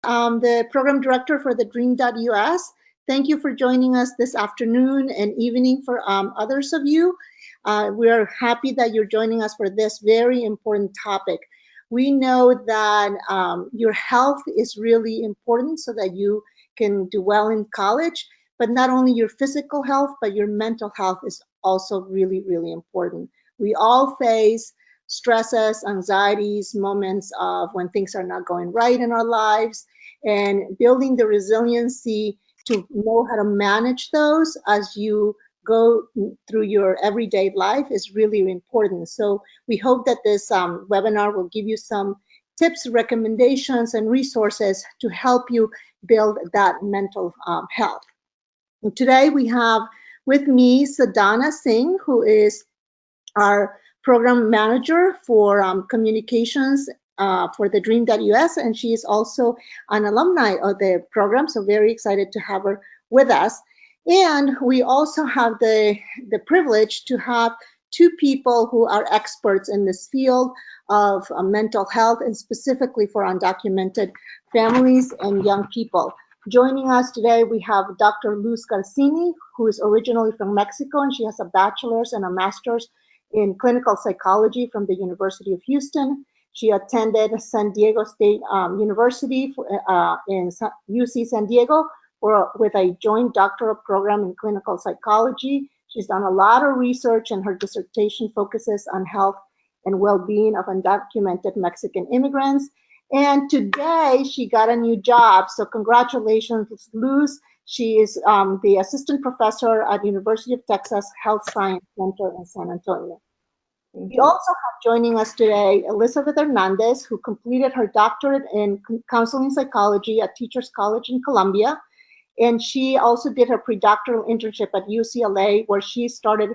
I'm the program director for TheDream.Us. Thank you for joining us this afternoon and evening for others of you. We are happy that you're joining us for this very important topic. We know that your health is really important so that you can do well in college, but not only your physical health, but your mental health is also really, really important. We all face stresses, anxieties, moments of when things are not going right in our lives, and building the resiliency to know how to manage those as you go through your everyday life is really important. So we hope that this webinar will give you some tips, recommendations, and resources to help you build that mental health. And today we have with me Sadhana Singh, who is our program manager for communications for TheDream.Us, and she is also an alumni of the program, so very excited to have her with us. And we also have the privilege to have two people who are experts in this field of mental health, and specifically for undocumented families and young people. Joining us today, we have Dr. Luz Garcini, who is originally from Mexico, and she has a bachelor's and a master's in clinical psychology from the University of Houston. She attended San Diego State University in UC San Diego with a joint doctoral program in clinical psychology. She's done a lot of research, and her dissertation focuses on health and well-being of undocumented Mexican immigrants. And today she got a new job, so congratulations, Luz. She is the assistant professor at University of Texas Health Science Center in San Antonio. We also have joining us today Elizabeth Hernandez, who completed her doctorate in counseling psychology at Teachers College in Columbia. And she also did her predoctoral internship at UCLA, where she started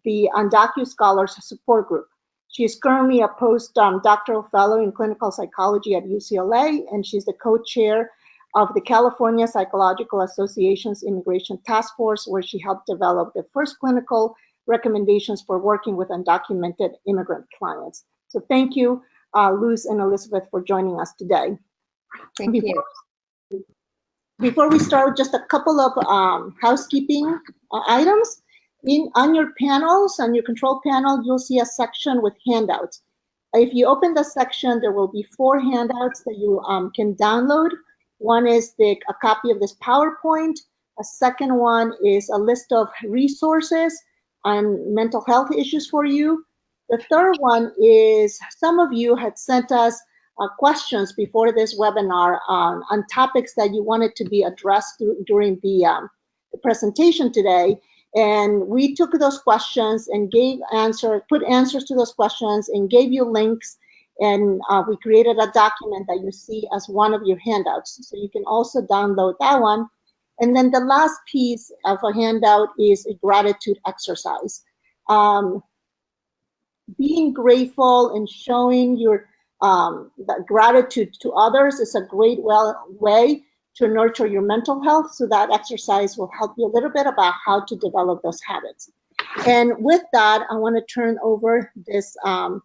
the Undocu Scholars Support Group. She is currently a post-doctoral fellow in clinical psychology at UCLA, and she's the co-chair of the California Psychological Association's Immigration Task Force, where she helped develop the first clinical recommendations for working with undocumented immigrant clients. So thank you, Luz and Elizabeth, for joining us today. Thank you. Before we start, just a couple of housekeeping items. On your panels, on your control panel, you'll see a section with handouts. If you open the section, there will be 4 handouts that you can download. One is a copy of this PowerPoint. A second one is a list of resources on mental health issues for you. The third one is some of you had sent us questions before this webinar on topics that you wanted to be addressed during the presentation today. And we took those questions and put answers to those questions and gave you links. And we created a document that you see as one of your handouts. So you can also download that one. And then the last piece of a handout is a gratitude exercise. Being grateful and showing your gratitude to others is a great way to nurture your mental health. So that exercise will help you a little bit about how to develop those habits. And with that, I want to turn over this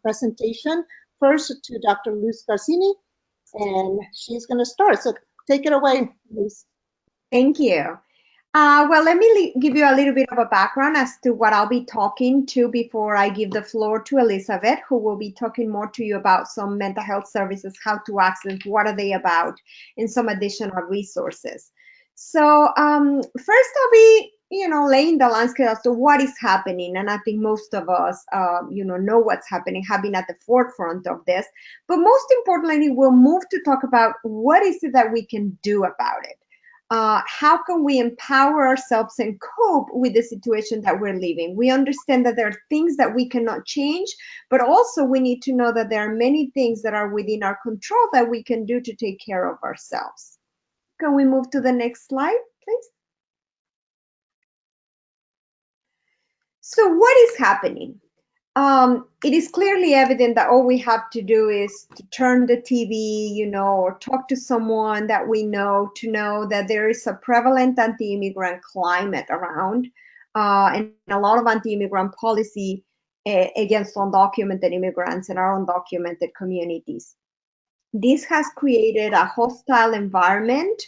presentation first to Dr. Luz Garcini, and she's going to start. So take it away, Luz. Thank you. Well, let me give you a little bit of a background as to what I'll be talking to before I give the floor to Elizabeth, who will be talking more to you about some mental health services, how to access, what are they about, and some additional resources. So first I'll be, laying the landscape as to what is happening. And I think most of us, know what's happening, have been at the forefront of this. But most importantly, we'll move to talk about what is it that we can do about it. How can we empower ourselves and cope with the situation that we're living? We understand that there are things that we cannot change, but also we need to know that there are many things that are within our control that we can do to take care of ourselves. Can we move to the next slide, please? So what is happening? It is clearly evident that all we have to do is to turn the TV, or talk to someone that we know to know that there is a prevalent anti-immigrant climate around and a lot of anti-immigrant policy against undocumented immigrants and our undocumented communities. This has created a hostile environment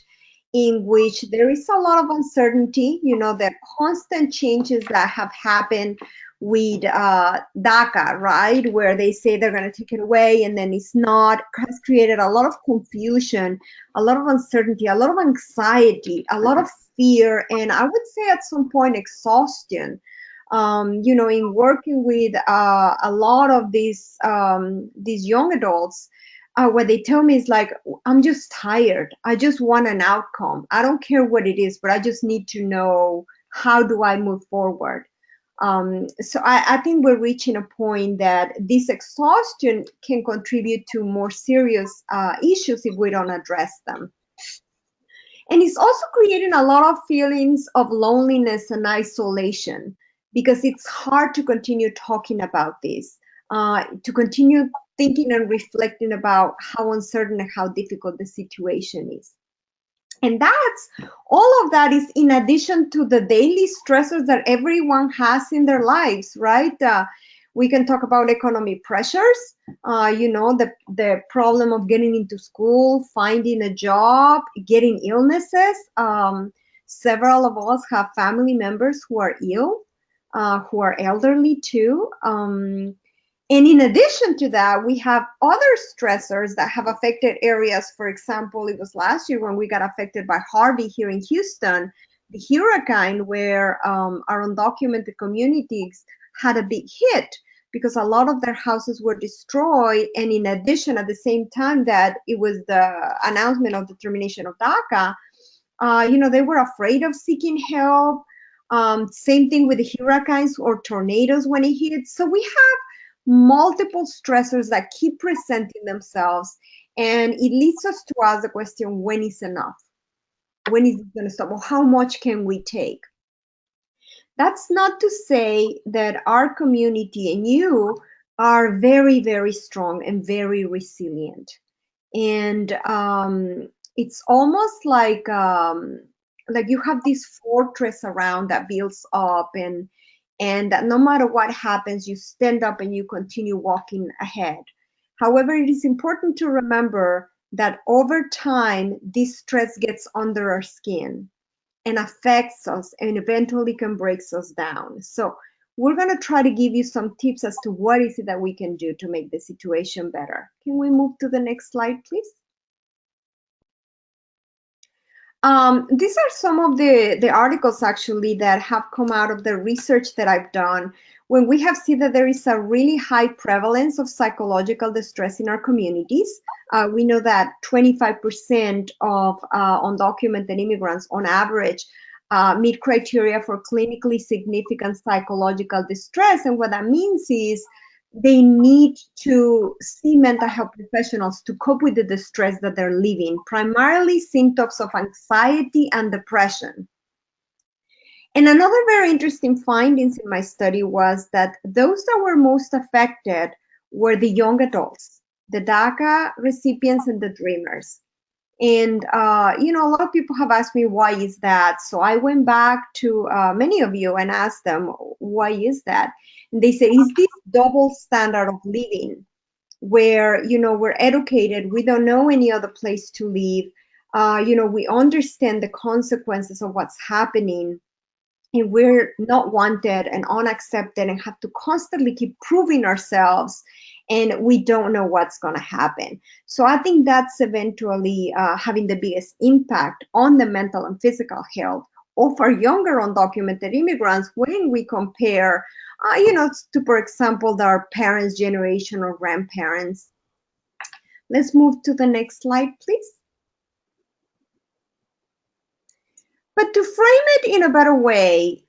in which there is a lot of uncertainty. The constant changes that have happened with DACA, right, where they say they're going to take it away and then it's not, has created a lot of confusion, a lot of uncertainty, a lot of anxiety, a lot of fear, and I would say at some point exhaustion. In working with a lot of these young adults, what they tell me is like, I'm just tired. I just want an outcome. I don't care what it is, but I just need to know, how do I move forward? So I think we're reaching a point that this exhaustion can contribute to more serious issues if we don't address them. And it's also creating a lot of feelings of loneliness and isolation, because it's hard to continue talking about this, to continue thinking and reflecting about how uncertain and how difficult the situation is. And all of that is in addition to the daily stressors that everyone has in their lives, right? We can talk about economic pressures, the problem of getting into school, finding a job, getting illnesses. Several of us have family members who are ill, who are elderly too. And in addition to that, we have other stressors that have affected areas. For example, it was last year when we got affected by Harvey here in Houston, the hurricane, where our undocumented communities had a big hit because a lot of their houses were destroyed. And in addition, at the same time that it was the announcement of the termination of DACA, they were afraid of seeking help. Same thing with the hurricanes or tornadoes when it hits. So we have multiple stressors that keep presenting themselves, and it leads us to ask the question, when is enough? When is it going to stop? Or how much can we take? That's not to say that our community and you are very, very strong and very resilient. And it's almost like you have this fortress around that builds up, and that no matter what happens, you stand up and you continue walking ahead. However, it is important to remember that over time, this stress gets under our skin and affects us and eventually can break us down. So we're going to try to give you some tips as to what is it that we can do to make the situation better. Can we move to the next slide, please? These are some of the articles actually that have come out of the research that I've done, when we have seen that there is a really high prevalence of psychological distress in our communities. We know that 25% of undocumented immigrants on average meet criteria for clinically significant psychological distress. And what that means is they need to see mental health professionals to cope with the distress that they're living, primarily symptoms of anxiety and depression. And another very interesting findings in my study was that those that were most affected were the young adults, the DACA recipients and the dreamers. And, a lot of people have asked me, why is that? So I went back to many of you and asked them, why is that? And they said, is this double standard of living where, we're educated, we don't know any other place to live, we understand the consequences of what's happening, and we're not wanted and unaccepted and have to constantly keep proving ourselves, and we don't know what's going to happen. So I think that's eventually having the biggest impact on the mental and physical health of our younger undocumented immigrants when we compare, to, for example, our parents' generation or grandparents. Let's move to the next slide, please. But to frame it in a better way,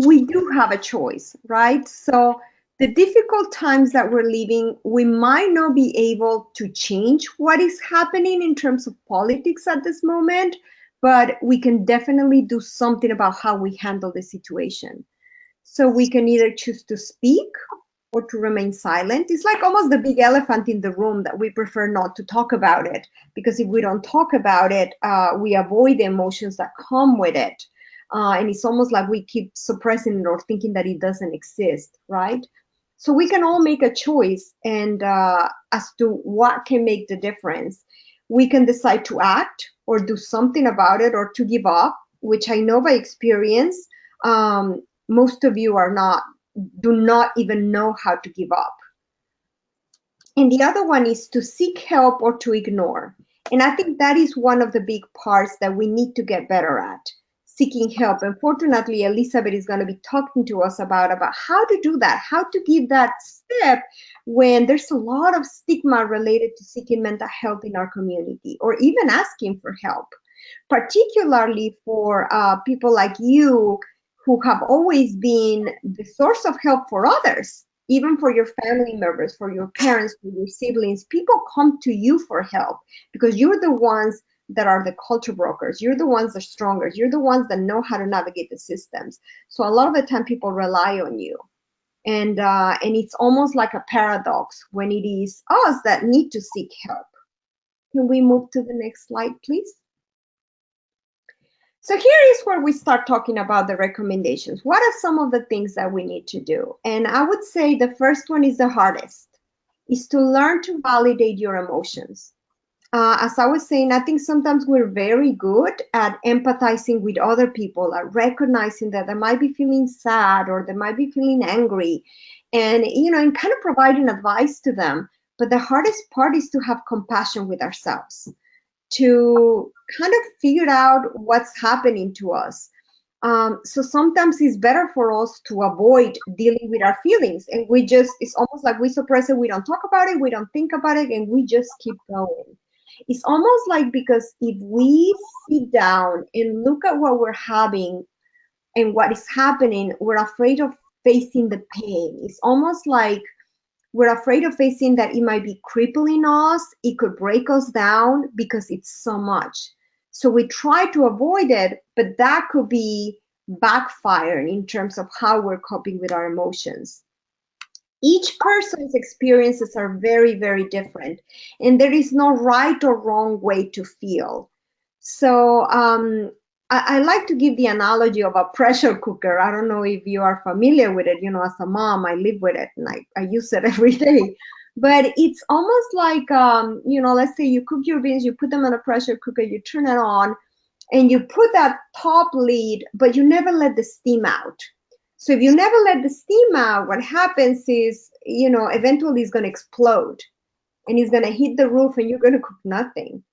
we do have a choice, right? So the difficult times that we're living, we might not be able to change what is happening in terms of politics at this moment, but we can definitely do something about how we handle the situation. So we can either choose to speak or to remain silent. It's like almost the big elephant in the room that we prefer not to talk about it, because if we don't talk about it, we avoid the emotions that come with it. And it's almost like we keep suppressing it or thinking that it doesn't exist, right? So we can all make a choice, and as to what can make the difference. We can decide to act or do something about it, or to give up, which I know by experience, most of you do not even know how to give up. And the other one is to seek help or to ignore. And I think that is one of the big parts that we need to get better at, seeking help. And fortunately, Elizabeth is going to be talking to us about how to do that, how to give that step when there's a lot of stigma related to seeking mental health in our community, or even asking for help, particularly for people like you who have always been the source of help for others, even for your family members, for your parents, for your siblings. People come to you for help because you're the ones that are the culture brokers. You're the ones that are stronger. You're the ones that know how to navigate the systems. So a lot of the time people rely on you. And it's almost like a paradox when it is us that need to seek help. Can we move to the next slide, please? So here is where we start talking about the recommendations. What are some of the things that we need to do? And I would say the first one is the hardest, is to learn to validate your emotions. As I was saying, I think sometimes we're very good at empathizing with other people, at recognizing that they might be feeling sad or they might be feeling angry, and and kind of providing advice to them. But the hardest part is to have compassion with ourselves, to kind of figure out what's happening to us. So sometimes it's better for us to avoid dealing with our feelings, and it's almost like we suppress it, we don't talk about it, we don't think about it, and we just keep going. It's almost like, because if we sit down and look at what we're having and what is happening, we're afraid of facing the pain. It's almost like we're afraid of facing that it might be crippling us, it could break us down because it's so much. So we try to avoid it, but that could be backfiring in terms of how we're coping with our emotions. Each person's experiences are very, very different, and there is no right or wrong way to feel. So I like to give the analogy of a pressure cooker. I don't know if you are familiar with it. As a mom, I live with it and I use it every day. But it's almost like, let's say you cook your beans, you put them in a pressure cooker, you turn it on, and you put that top lid, but you never let the steam out. So if you never let the steam out, what happens is, eventually it's going to explode and it's going to hit the roof and you're going to cook nothing.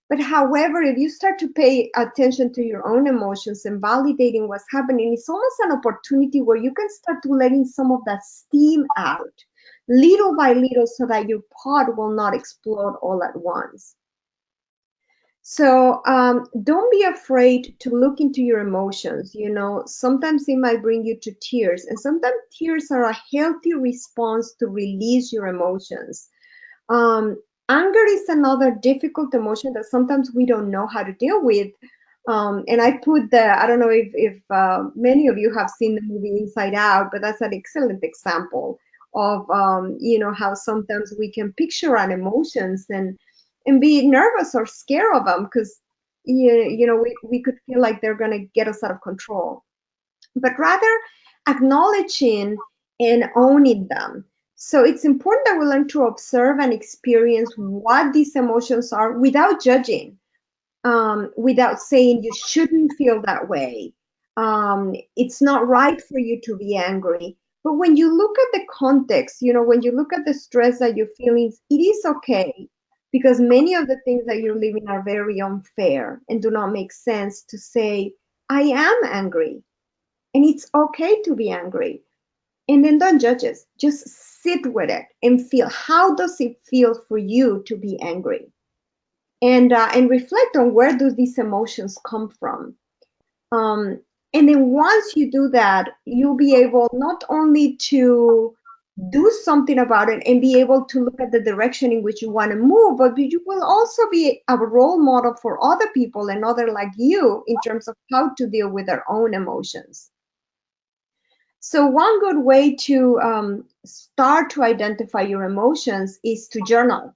But however, if you start to pay attention to your own emotions and validating what's happening, it's almost an opportunity where you can start to letting some of that steam out little by little so that your pot will not explode all at once. So don't be afraid to look into your emotions. Sometimes it might bring you to tears, and sometimes tears are a healthy response to release your emotions. Anger is another difficult emotion that sometimes we don't know how to deal with. And I don't know if many of you have seen the movie Inside Out, but that's an excellent example of, how sometimes we can picture our emotions and be nervous or scared of them because, we could feel like they're going to get us out of control. But rather acknowledging and owning them. So it's important that we learn to observe and experience what these emotions are without judging, without saying you shouldn't feel that way. It's not right for you to be angry. But when you look at the context, when you look at the stress that you're feeling, it is okay, because many of the things that you're living are very unfair and do not make sense to say, I am angry. And it's okay to be angry. And then don't judge it. Just sit with it and feel, how does it feel for you to be angry? And reflect on, where do these emotions come from? And then once you do that, you'll be able not only to do something about it and be able to look at the direction in which you want to move, but you will also be a role model for other people and other like you in terms of how to deal with their own emotions. So one good way to start to identify your emotions is to journal.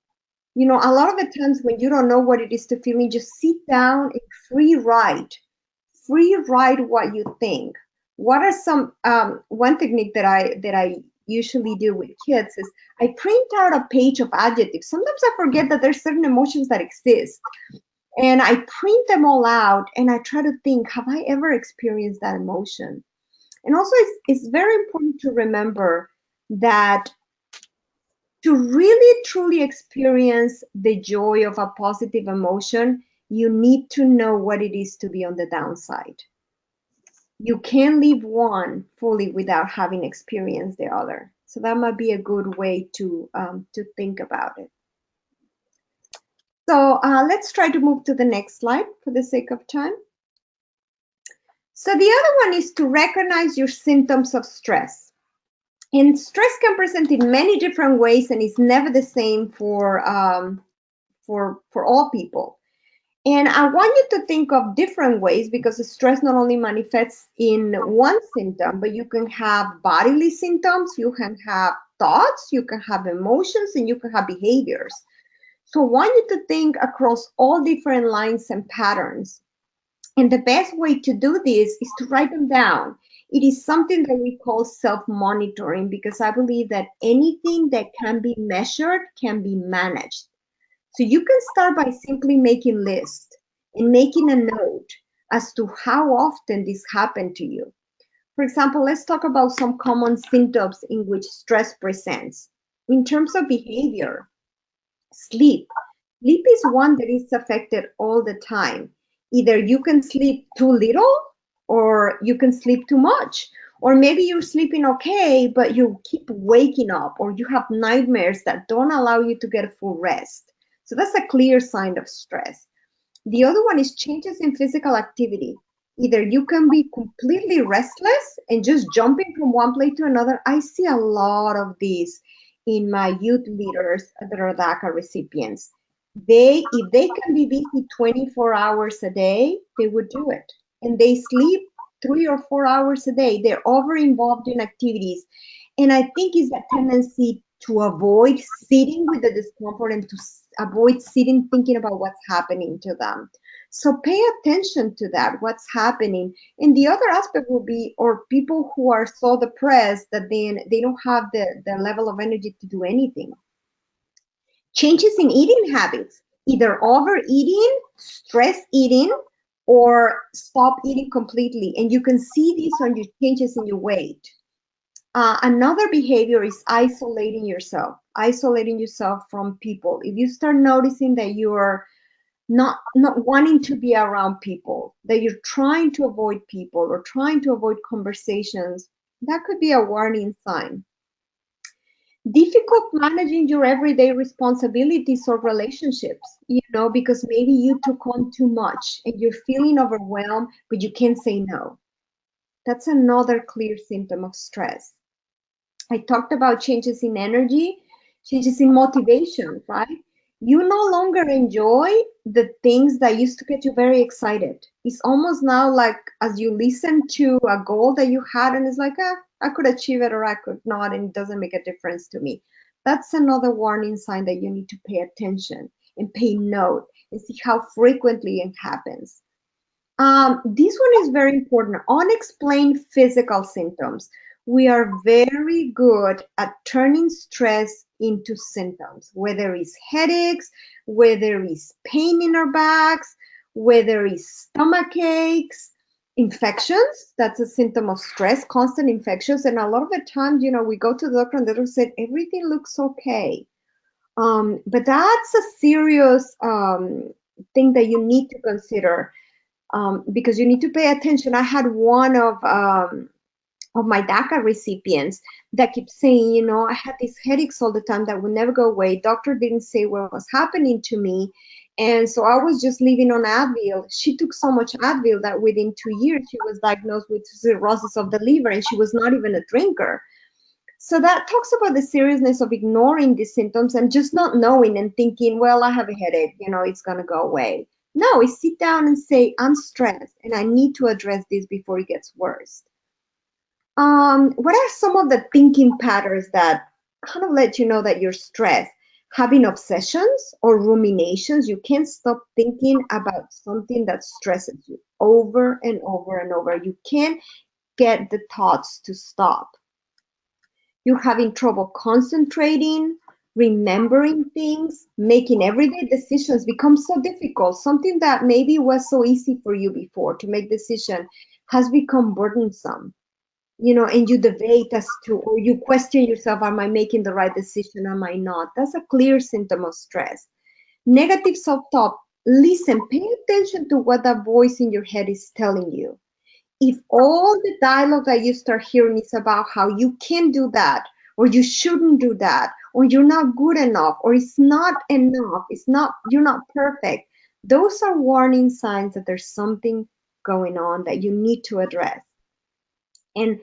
A lot of the times when you don't know what it is to feel, you just sit down and free write what you think. What are some one technique that I usually do with kids is I print out a page of adjectives. Sometimes I forget that there's certain emotions that exist. And I print them all out and I try to think, have I ever experienced that emotion? And also, it's very important to remember that to really truly experience the joy of a positive emotion, you need to know what it is to be on the downside. You can't live one fully without having experienced the other. So that might be a good way to think about it. So let's try to move to the next slide for the sake of time. So the other one is to recognize your symptoms of stress. And stress can present in many different ways and is never the same for all people. And I want you to think of different ways because stress not only manifests in one symptom, but you can have bodily symptoms, you can have thoughts, you can have emotions, and you can have behaviors. So I want you to think across all different lines and patterns. And the best way to do this is to write them down. It is something that we call self-monitoring because I believe that anything that can be measured can be managed. So you can start by simply making lists and making a note as to how often this happened to you. For example, let's talk about some common symptoms in which stress presents. In terms of behavior, sleep. Sleep is one that is affected all the time. Either you can sleep too little or you can sleep too much. Or maybe you're sleeping okay, but you keep waking up or you have nightmares that don't allow you to get full rest. So that's a clear sign of stress. The other one is changes in physical activity. Either you can be completely restless and just jumping from one place to another. I see a lot of these in my youth leaders that are DACA recipients. If they can be busy 24 hours a day, they would do it. And they sleep 3 or 4 hours a day. They're over involved in activities. And I think it's that tendency to avoid sitting with the discomfort and to avoid sitting thinking about what's happening to them. So pay attention to that, what's happening. And the other aspect will be, or people who are so depressed that then they don't have the level of energy to do anything. Changes in eating habits, either overeating, stress eating, or stop eating completely. And you can see these on your changes in your weight. Another behavior is isolating yourself from people. If you start noticing that you're not wanting to be around people, that you're trying to avoid people or trying to avoid conversations, that could be a warning sign. Difficult managing your everyday responsibilities or relationships, because maybe you took on too much and you're feeling overwhelmed, but you can't say no. That's another clear symptom of stress. I talked about changes in energy, changes in motivation, right? You no longer enjoy the things that used to get you very excited. It's almost now like as you listen to a goal that you had and it's like, I could achieve it or I could not, and it doesn't make a difference to me. That's another warning sign that you need to pay attention and pay note and see how frequently it happens. This one is very important. Unexplained physical symptoms. We are very good at turning stress into symptoms, whether it's headaches, whether it's pain in our backs, whether it's stomach aches, infections. That's a symptom of stress, constant infections. And a lot of the times, we go to the doctor and the doctor said, everything looks okay. But that's a serious thing that you need to consider. Because you need to pay attention. I had one of my DACA recipients that kept saying, I had these headaches all the time that would never go away. Doctor didn't say what was happening to me. And so I was just living on Advil. She took so much Advil that within 2 years, she was diagnosed with cirrhosis of the liver, and she was not even a drinker. So that talks about the seriousness of ignoring these symptoms and just not knowing and thinking, well, I have a headache, it's going to go away. No, we sit down and say, I'm stressed and I need to address this before it gets worse. What are some of the thinking patterns that kind of let you know that you're stressed? Having obsessions or ruminations. You can't stop thinking about something that stresses you over and over and over. You can't get the thoughts to stop. You're having trouble concentrating, remembering things, making everyday decisions becomes so difficult. Something that maybe was so easy for you before to make decision has become burdensome. And you debate as to, or you question yourself, am I making the right decision? Am I not? That's a clear symptom of stress. Negative self-talk. Listen, pay attention to what that voice in your head is telling you. If all the dialogue that you start hearing is about how you can't do that, or you shouldn't do that, or you're not good enough, or it's not enough, you're not perfect, those are warning signs that there's something going on that you need to address. And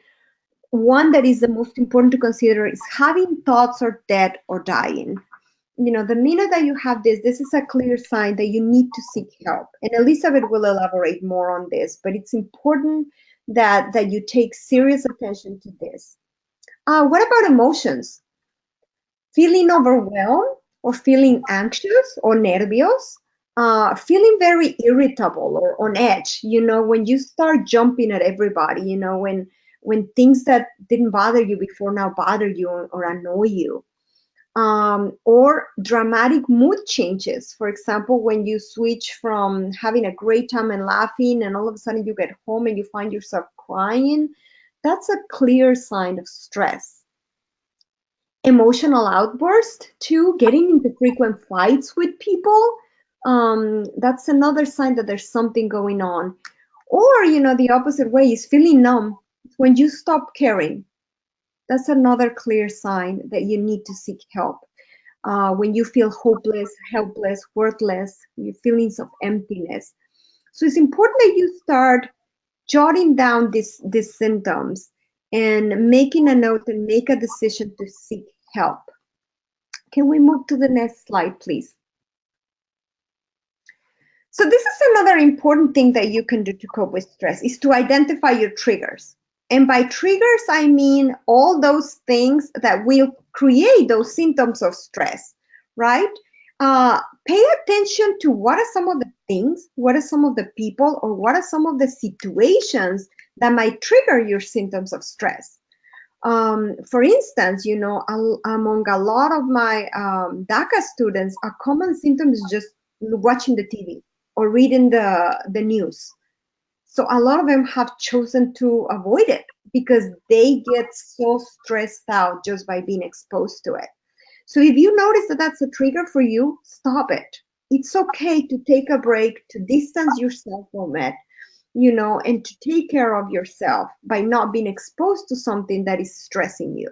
one that is the most important to consider is having thoughts are dead or dying. The minute that you have this is a clear sign that you need to seek help. And Elizabeth will elaborate more on this, but it's important that you take serious attention to this. What about emotions? Feeling overwhelmed or feeling anxious or nervous? Feeling very irritable or on edge, when you start jumping at everybody, when things that didn't bother you before now bother you or annoy you. Or dramatic mood changes. For example, when you switch from having a great time and laughing, and all of a sudden you get home and you find yourself crying, that's a clear sign of stress. Emotional outburst, too, getting into frequent fights with people, that's another sign that there's something going on. Or, the opposite way is feeling numb. When you stop caring, that's another clear sign that you need to seek help. When you feel hopeless, helpless, worthless, your feelings of emptiness. So it's important that you start jotting down these symptoms and making a note and make a decision to seek help. Can we move to the next slide, please? So this is another important thing that you can do to cope with stress, is to identify your triggers. And by triggers, I mean all those things that will create those symptoms of stress, right? Pay attention to what are some of the things, what are some of the people, or what are some of the situations that might trigger your symptoms of stress. For instance, among a lot of my DACA students, a common symptom is just watching the TV or reading the news. So a lot of them have chosen to avoid it because they get so stressed out just by being exposed to it. So if you notice that that's a trigger for you, stop it. It's okay to take a break, to distance yourself from it, and to take care of yourself by not being exposed to something that is stressing you.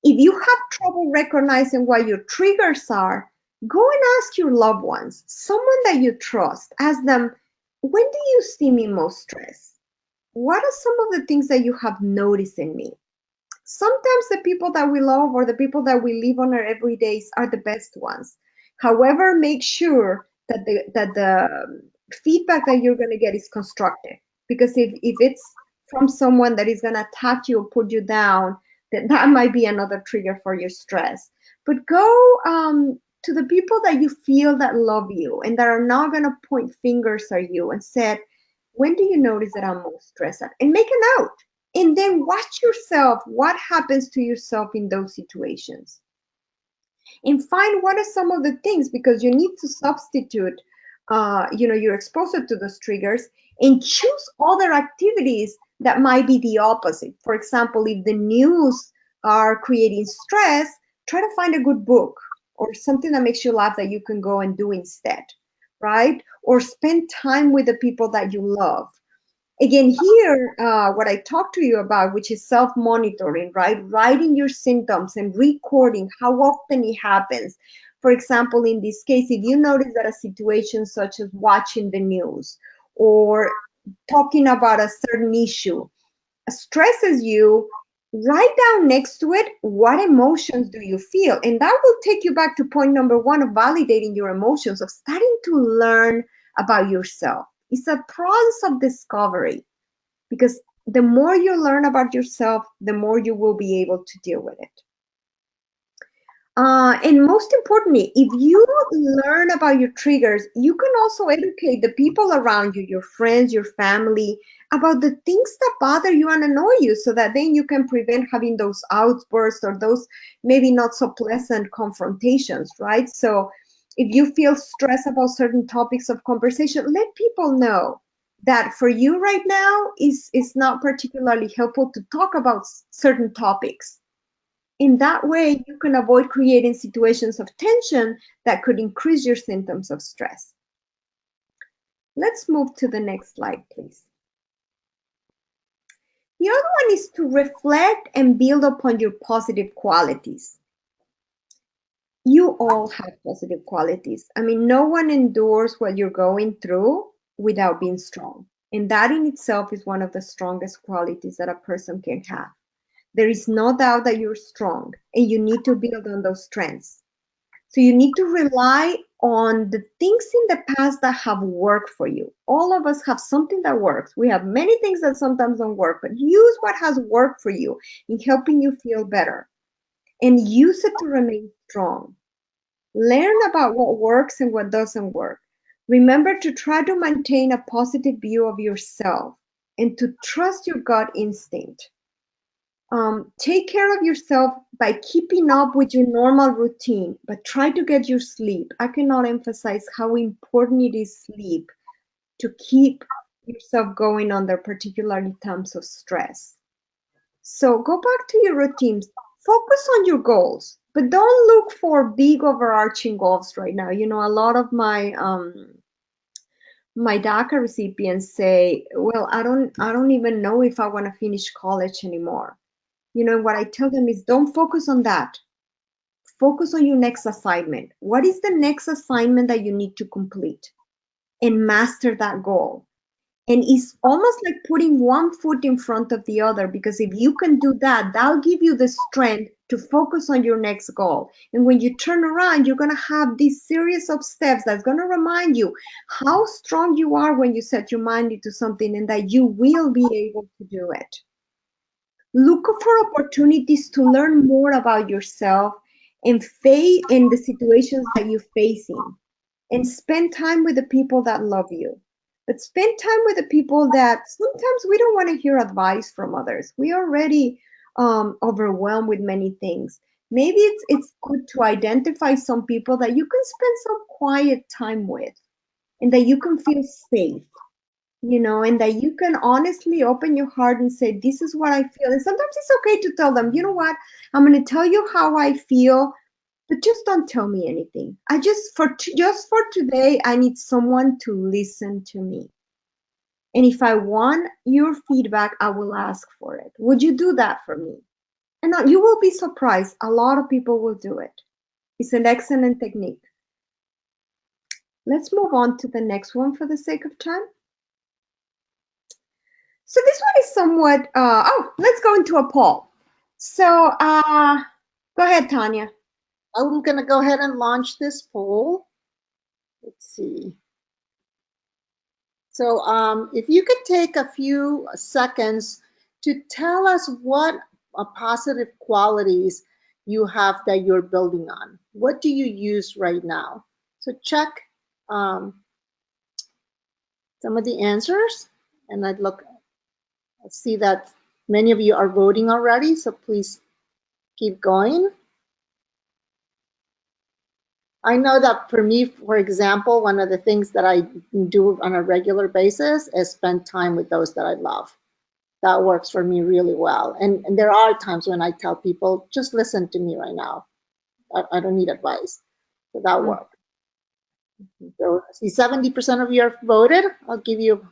If you have trouble recognizing what your triggers are, go and ask your loved ones, someone that you trust. Ask them, when do you see me most stressed? What are some of the things that you have noticed in me? Sometimes the people that we love or the people that we live on our everydays are the best ones. However, make sure that the feedback that you're going to get is constructive. Because if it's from someone that is going to attack you or put you down, then that might be another trigger for your stress. But go to the people that you feel that love you and that are not going to point fingers at you and say, when do you notice that I'm most stressed out? And make a note. And then watch yourself, what happens to yourself in those situations. And find what are some of the things, because you need to substitute your exposure to those triggers and choose other activities that might be the opposite. For example, if the news are creating stress, try to find a good book or something that makes you laugh that you can go and do instead, right? Or spend time with the people that you love. Again, here, what I talked to you about, which is self-monitoring, right? Writing your symptoms and recording how often it happens. For example, in this case, if you notice that a situation such as watching the news or talking about a certain issue stresses you, write down next to it, what emotions do you feel? And that will take you back to point number one of validating your emotions, of starting to learn about yourself. It's a process of discovery, because the more you learn about yourself, the more you will be able to deal with it. And most importantly, if you learn about your triggers, you can also educate the people around you, your friends, your family, about the things that bother you and annoy you, so that then you can prevent having those outbursts or those maybe not so pleasant confrontations, right? So if you feel stressed about certain topics of conversation, let people know that for you right now is not particularly helpful to talk about certain topics. In that way, you can avoid creating situations of tension that could increase your symptoms of stress. Let's move to the next slide, please. The other one is to reflect and build upon your positive qualities. You all have positive qualities. I mean, no one endures what you're going through without being strong. And that in itself is one of the strongest qualities that a person can have. There is no doubt that you're strong, and you need to build on those strengths. So you need to rely on the things in the past that have worked for you. All of us have something that works. We have many things that sometimes don't work, but use what has worked for you in helping you feel better and use it to remain strong. Learn about what works and what doesn't work. Remember to try to maintain a positive view of yourself and to trust your gut instinct. Take care of yourself by keeping up with your normal routine, but try to get your sleep. I cannot emphasize how important it is sleep to keep yourself going under particularly times of stress. So go back to your routines. Focus on your goals, but don't look for big overarching goals right now. You know, a lot of my DACA recipients say, "Well, I don't even know if I want to finish college anymore." You know, what I tell them is don't focus on that. Focus on your next assignment. What is the next assignment that you need to complete and master that goal? And it's almost like putting one foot in front of the other, because if you can do that, that'll give you the strength to focus on your next goal. And when you turn around, you're going to have this series of steps that's going to remind you how strong you are when you set your mind into something, and that you will be able to do it. Look for opportunities to learn more about yourself and face in the situations that you're facing, and spend time with the people that love you. But spend time with the people that sometimes we don't want to hear advice from others. We are already overwhelmed with many things. Maybe it's good to identify some people that you can spend some quiet time with, and that you can feel safe, you know, and that you can honestly open your heart and say, this is what I feel. And sometimes it's okay to tell them, you know what, I'm going to tell you how I feel, but just don't tell me anything. Just for today, I need someone to listen to me. And if I want your feedback, I will ask for it. Would you do that for me? And you will be surprised. A lot of people will do it. It's an excellent technique. Let's move on to the next one for the sake of time. So this one is somewhat, let's go into a poll. So go ahead, Tanya. I'm going to go ahead and launch this poll. Let's see. So if you could take a few seconds to tell us what positive qualities you have that you're building on. What do you use right now? So check some of the answers, and I see that many of you are voting already, so please keep going. I know that for me, for example, one of the things that I do on a regular basis is spend time with those that I love. That works for me really well. And there are times when I tell people, just listen to me right now. I don't need advice. So that works. So see, 70% of you have voted. I'll give you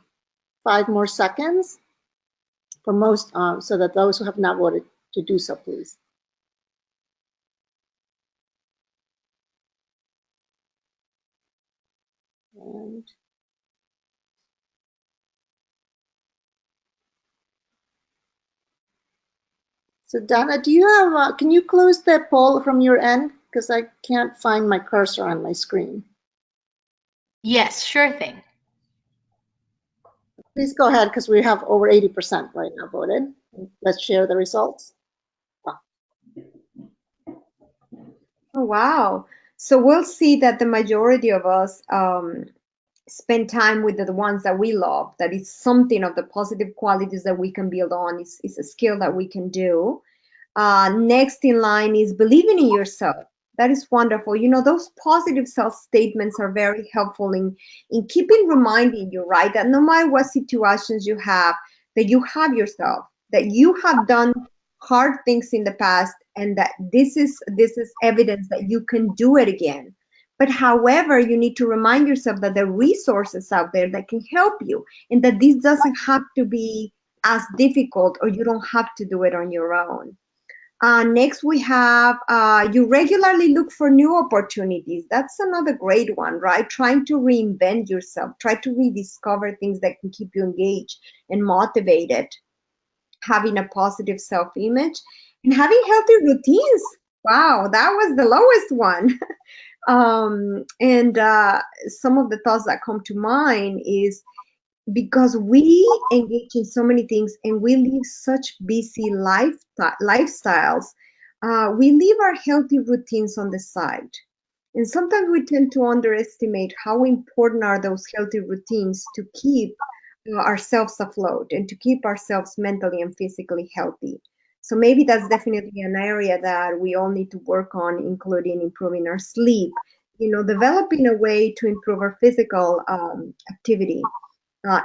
5 more seconds for most, so that those who have not voted to do so, please. And so Donna, do you have, can you close the poll from your end? Because I can't find my cursor on my screen. Yes, sure thing. Please go ahead, because we have over 80% right now voted. Let's share the results. Oh, wow. So we'll see that the majority of us spend time with the ones that we love. That is something of the positive qualities that we can build on. It's a skill that we can do. Next in line is believing in yourself. That is wonderful. You know, those positive self statements are very helpful in keeping reminding you, right, that no matter what situations you have, that you have yourself, that you have done hard things in the past, and that this is evidence that you can do it again. But however, you need to remind yourself that there are resources out there that can help you, and that this doesn't have to be as difficult, or you don't have to do it on your own. Next, we have you regularly look for new opportunities. That's another great one, right? Trying to reinvent yourself, try to rediscover things that can keep you engaged and motivated, having a positive self image, and having healthy routines. Wow, that was the lowest one. And some of the thoughts that come to mind is because we engage in so many things and we live such busy lifestyles, we leave our healthy routines on the side. And sometimes we tend to underestimate how important are those healthy routines to keep ourselves afloat and to keep ourselves mentally and physically healthy. So maybe that's definitely an area that we all need to work on, including improving our sleep, developing a way to improve our physical activity,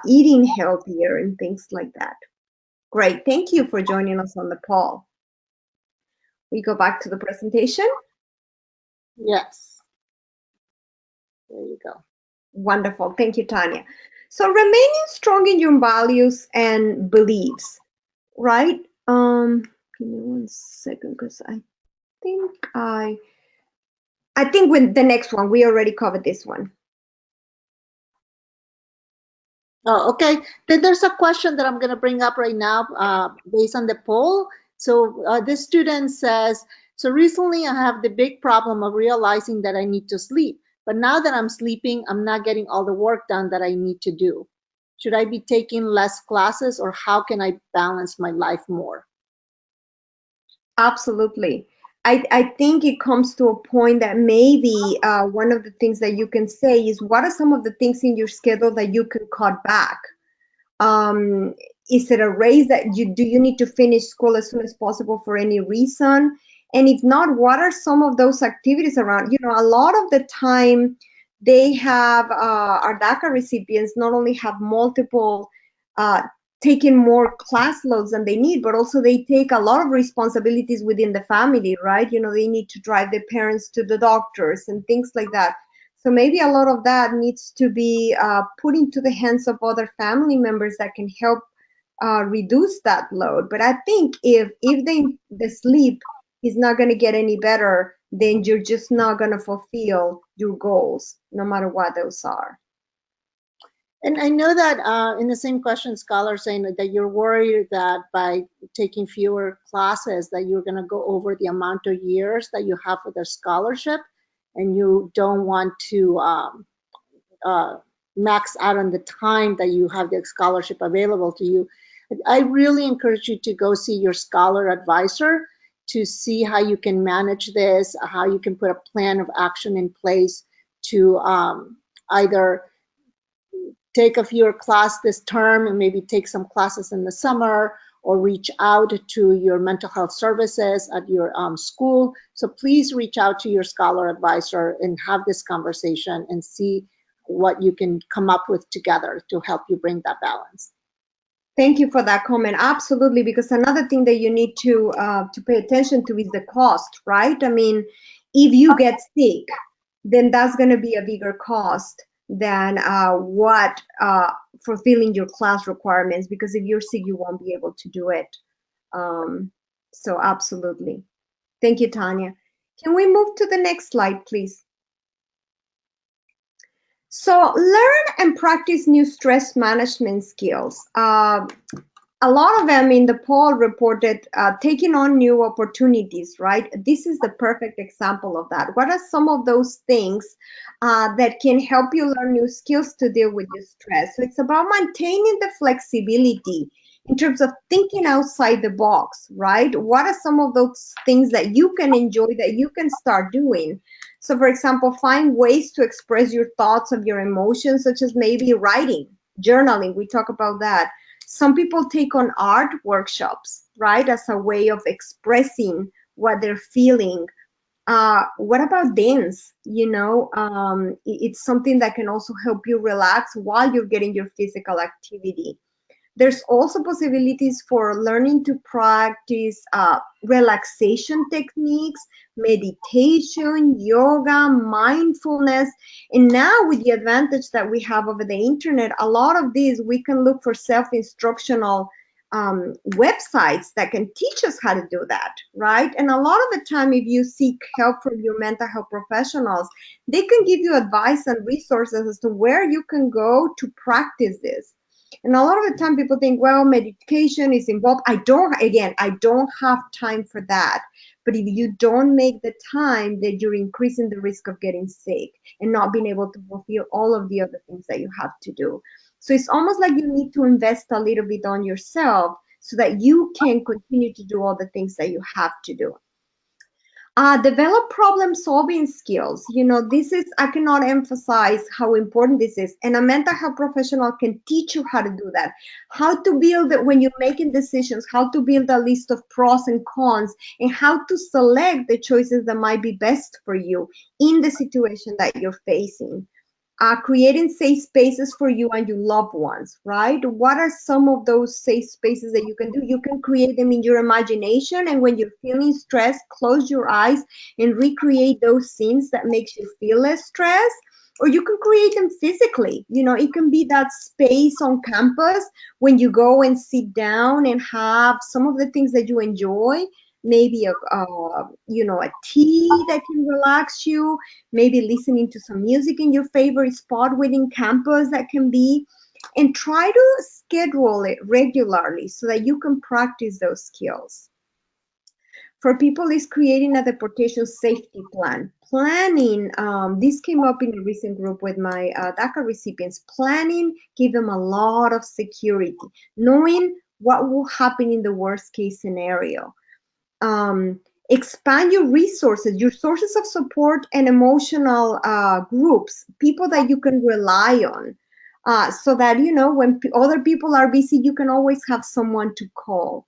eating healthier, and things like that. Great. Thank you for joining us on the call. We go back to the presentation. Yes. There you go. Wonderful. Thank you, Tanya. So remaining strong in your values and beliefs, right? Give me one second because think I think with the next one, we already covered this one. Oh, okay. Then there's a question that I'm going to bring up right now based on the poll. So this student says, so recently I have the big problem of realizing that I need to sleep. But now that I'm sleeping, I'm not getting all the work done that I need to do. Should I be taking less classes, or how can I balance my life more? Absolutely. I think it comes to a point that maybe one of the things that you can say is, what are some of the things in your schedule that you can cut back? Um, is it a race that you need to finish school as soon as possible for any reason? And if not, what are some of those activities around? A lot of the time they have our DACA recipients not only have multiple uh, taking more class loads than they need, but also they take a lot of responsibilities within the family, right? They need to drive their parents to the doctors and things like that. So maybe a lot of that needs to be put into the hands of other family members that can help reduce that load. But I think if the sleep is not going to get any better, then you're just not going to fulfill your goals, no matter what those are. And I know that in the same question, scholars saying that you're worried that by taking fewer classes, that you're going to go over the amount of years that you have for the scholarship, and you don't want to max out on the time that you have the scholarship available to you. I really encourage you to go see your scholar advisor to see how you can manage this, how you can put a plan of action in place to either take a fewer class this term and maybe take some classes in the summer, or reach out to your mental health services at your school. So please reach out to your scholar advisor and have this conversation and see what you can come up with together to help you bring that balance. Thank you for that comment. Absolutely, because another thing that you need to pay attention to is the cost, right? I mean, if you get sick, then that's going to be a bigger cost than what fulfilling your class requirements. Because if you're sick, you won't be able to do it. So absolutely. Thank you, Tanya. Can we move to the next slide, please? So learn and practice new stress management skills. A lot of them in the poll reported taking on new opportunities, right? This is the perfect example of that. What are some of those things that can help you learn new skills to deal with your stress? So it's about maintaining the flexibility in terms of thinking outside the box, right? What are some of those things that you can enjoy, that you can start doing? So, for example, find ways to express your thoughts of your emotions, such as maybe writing, journaling. We talk about that. Some people take on art workshops, right, as a way of expressing what they're feeling. What about dance? It's something that can also help you relax while you're getting your physical activity. There's also possibilities for learning to practice relaxation techniques, meditation, yoga, mindfulness. And now, with the advantage that we have over the internet, a lot of these we can look for self-instructional websites that can teach us how to do that, right? And a lot of the time, if you seek help from your mental health professionals, they can give you advice and resources as to where you can go to practice this. And a lot of the time people think, well, medication is involved. I don't have time for that. But if you don't make the time, then you're increasing the risk of getting sick and not being able to fulfill all of the other things that you have to do. So it's almost like you need to invest a little bit on yourself so that you can continue to do all the things that you have to do. Develop problem solving skills. I cannot emphasize how important this is. And a mental health professional can teach you how to do that. How to build it when you're making decisions, how to build a list of pros and cons, and how to select the choices that might be best for you in the situation that you're facing. Creating safe spaces for you and your loved ones, right? What are some of those safe spaces that you can do? You can create them in your imagination, and when you're feeling stressed, close your eyes and recreate those scenes that makes you feel less stressed. Or you can create them physically. It can be that space on campus when you go and sit down and have some of the things that you enjoy, maybe a tea that can relax you, maybe listening to some music in your favorite spot within campus that can be, and try to schedule it regularly so that you can practice those skills. For people, is creating a deportation safety plan. Planning, this came up in a recent group with my DACA recipients. Planning give them a lot of security, knowing what will happen in the worst case scenario. Expand your sources of support and emotional groups, people that you can rely on, so that when other people are busy, you can always have someone to call.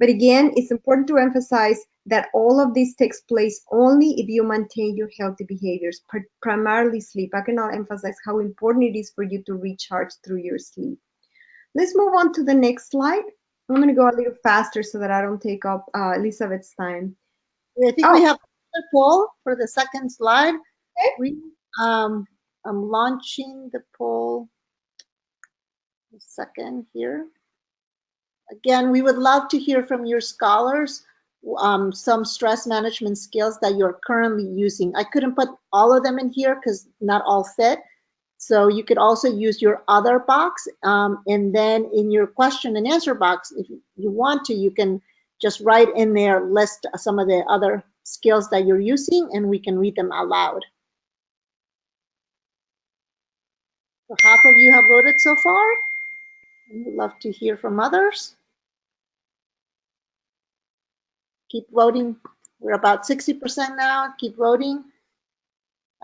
But again, it's important to emphasize that all of this takes place only if you maintain your healthy behaviors, primarily sleep. I cannot emphasize how important it is for you to recharge through your sleep. Let's move on to the next slide. I'm going to go a little faster so that I don't take up Elizabeth's time. I think we have a poll for the second slide. Okay. I'm launching the poll. A second here. Again, we would love to hear from your scholars some stress management skills that you're currently using. I couldn't put all of them in here because not all fit. So you could also use your other box, and then in your question and answer box, if you want to, you can just write in there, list some of the other skills that you're using, and we can read them aloud. So half of you have voted so far. We'd love to hear from others. Keep voting. We're about 60% now. Keep voting.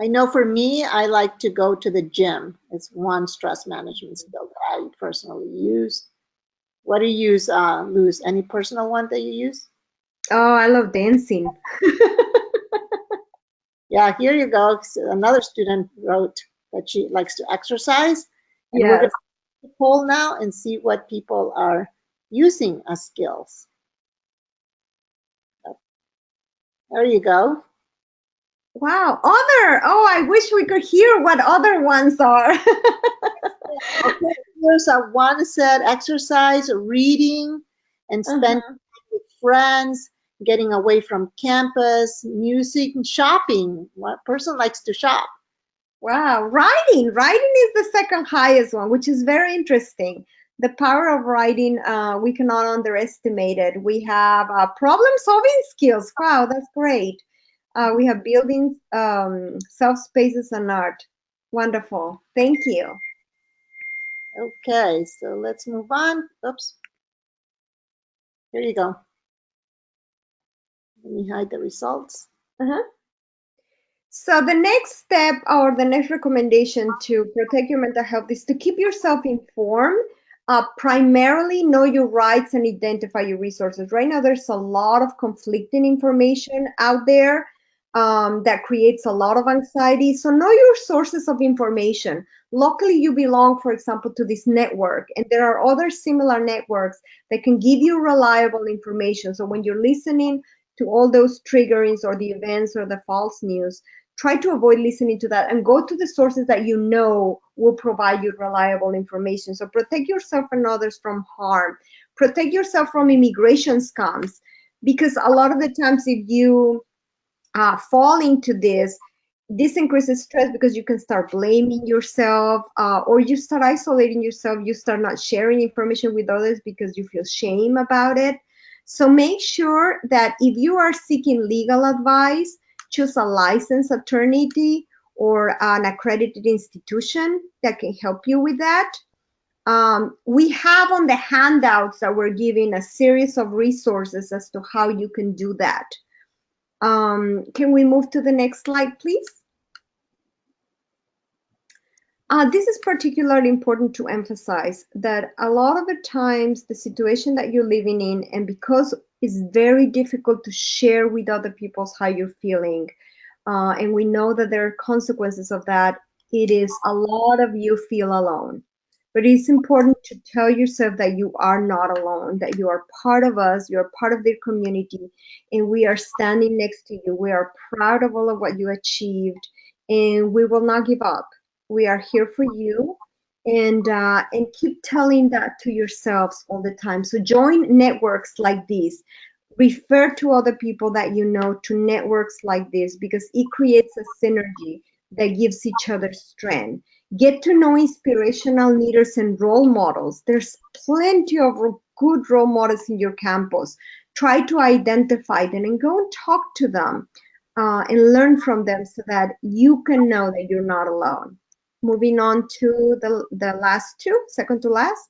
I know for me, I like to go to the gym. It's one stress management skill that I personally use. What do you use, Luz? Any personal one that you use? Oh, I love dancing. Yeah, here you go. Another student wrote that she likes to exercise. And we're going Yes. to poll now and see what people are using as skills. There you go. Wow. I wish we could hear what other ones are. Okay, here's one said exercise, reading, and spending time with friends, getting away from campus, music, and shopping. What person likes to shop? Wow. Writing. Writing is the second highest one, which is very interesting. The power of writing, we cannot underestimate it. We have problem solving skills. Wow, that's great. We have building self spaces and art. Wonderful. Thank you. Okay, so let's move on. Oops. Here you go. Let me hide the results. Uh-huh. So the next step or the next recommendation to protect your mental health is to keep yourself informed. Primarily know your rights and identify your resources. Right now, there's a lot of conflicting information out there that creates a lot of anxiety. So know your sources of information. Luckily, you belong, for example, to this network, and there are other similar networks that can give you reliable information. So when you're listening to all those triggerings or the events or the false news, try to avoid listening to that and go to the sources that you know will provide you reliable information. So protect yourself and others from harm. Protect yourself from immigration scams, because a lot of the times if you fall into this increases stress because you can start blaming yourself, or you start isolating yourself. You start not sharing information with others because you feel shame about it. So make sure that if you are seeking legal advice, choose a licensed attorney or an accredited institution that can help you with that. We have on the handouts that we're giving a series of resources as to how you can do that. Can we move to the next slide, please? This is particularly important to emphasize that a lot of the times the situation that you're living in, and because it's very difficult to share with other people how you're feeling, and we know that there are consequences of that, it is a lot of you feel alone. But it's important to tell yourself that you are not alone, that you are part of us, you're part of the community, and we are standing next to you. We are proud of all of what you achieved, and we will not give up. We are here for you, and keep telling that to yourselves all the time. So join networks like these. Refer to other people that you know to networks like this, because it creates a synergy that gives each other strength. Get to know inspirational leaders and role models. There's plenty of good role models in your campus. Try to identify them and go and talk to them, and learn from them so that you can know that you're not alone. Moving on to the last two, second to last.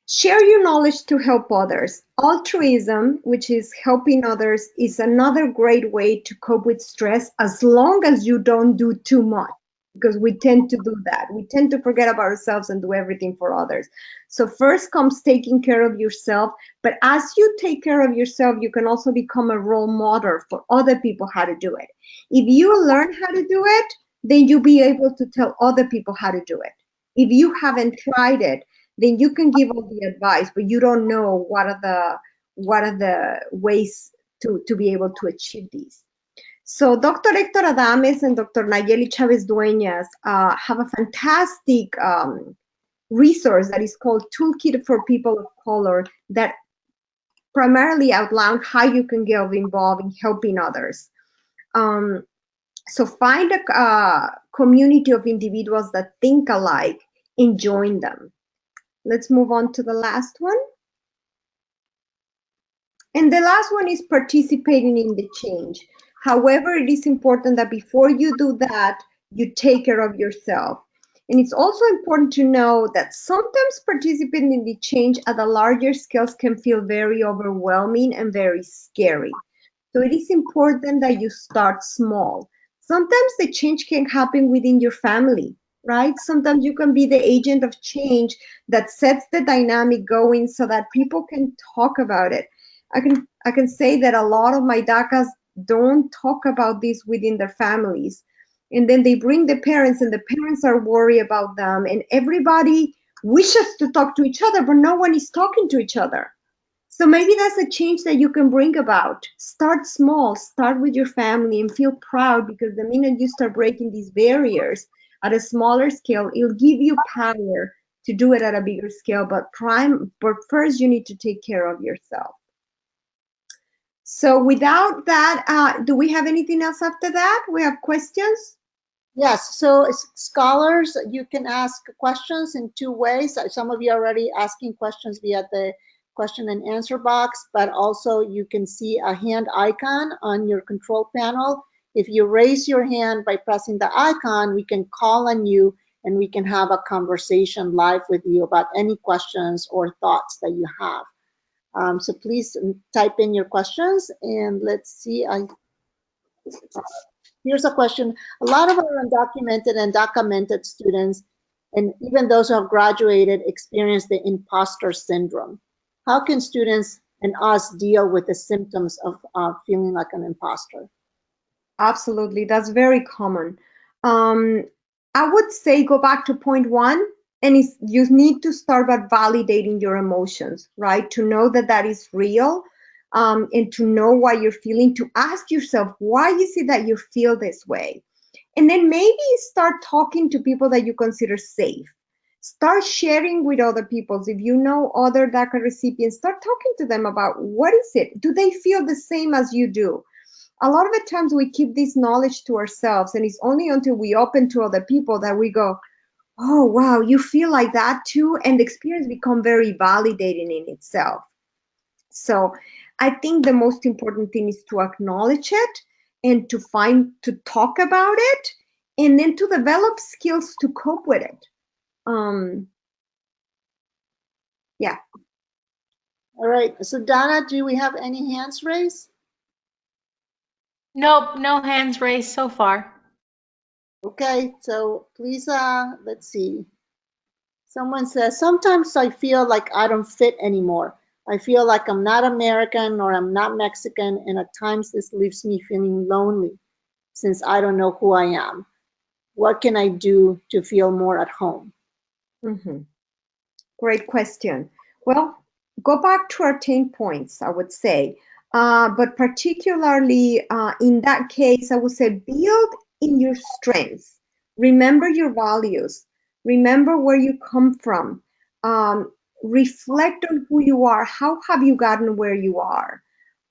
Share your knowledge to help others. Altruism, which is helping others, is another great way to cope with stress, as long as you don't do too much, because we tend to do that. We tend to forget about ourselves and do everything for others. So first comes taking care of yourself, but as you take care of yourself, you can also become a role model for other people how to do it. If you learn how to do it, then you'll be able to tell other people how to do it. If you haven't tried it, then you can give all the advice, but you don't know what are the ways to be able to achieve these. So Dr. Hector Adames and Dr. Nayeli Chavez Dueñas have a fantastic resource that is called Toolkit for People of Color, that primarily outline how you can get involved in helping others. So find a community of individuals that think alike and join them. Let's move on to the last one. And the last one is participating in the change. However, it is important that before you do that, you take care of yourself. And it's also important to know that sometimes participating in the change at a larger scale can feel very overwhelming and very scary. So it is important that you start small. Sometimes the change can happen within your family, right? Sometimes you can be the agent of change that sets the dynamic going so that people can talk about it. I can say that a lot of my DACAs don't talk about this within their families. And then they bring the parents, and the parents are worried about them, and everybody wishes to talk to each other, but no one is talking to each other. So maybe that's a change that you can bring about. Start small, start with your family, and feel proud, because the minute you start breaking these barriers at a smaller scale, it'll give you power to do it at a bigger scale. But first you need to take care of yourself. So without that, do we have anything else after that? We have questions? Yes, so scholars, you can ask questions in two ways. Some of you are already asking questions via the question and answer box, but also you can see a hand icon on your control panel. If you raise your hand by pressing the icon, we can call on you and we can have a conversation live with you about any questions or thoughts that you have. So please type in your questions, and let's see. Here's a question. A lot of our undocumented and documented students, and even those who have graduated, experience the imposter syndrome. How can students and us deal with the symptoms of feeling like an imposter? Absolutely, that's very common. Um, I would say go back to point one, and you need to start by validating your emotions, right? To know that that is real, and to know why you're feeling, to ask yourself, why is it that you feel this way? And then maybe start talking to people that you consider safe. Start sharing with other people. If you know other DACA recipients, start talking to them about what is it? Do they feel the same as you do? A lot of the times we keep this knowledge to ourselves, and it's only until we open to other people that we go, oh wow, you feel like that too, and the experience become very validating in itself. So I think the most important thing is to acknowledge it and to talk about it, and then to develop skills to cope with it. Yeah. All right. So Donna, do we have any hands raised? Nope, no hands raised so far. Okay. So please, let's see. Someone says, sometimes I feel like I don't fit anymore. I feel like I'm not American or I'm not Mexican, and at times this leaves me feeling lonely since I don't know who I am. What can I do to feel more at home? Mhm. Great question. Well, go back to our 10 points, I would say. But particularly in that case, I would say build in your strengths. Remember your values. Remember where you come from. Reflect on who you are. How have you gotten where you are?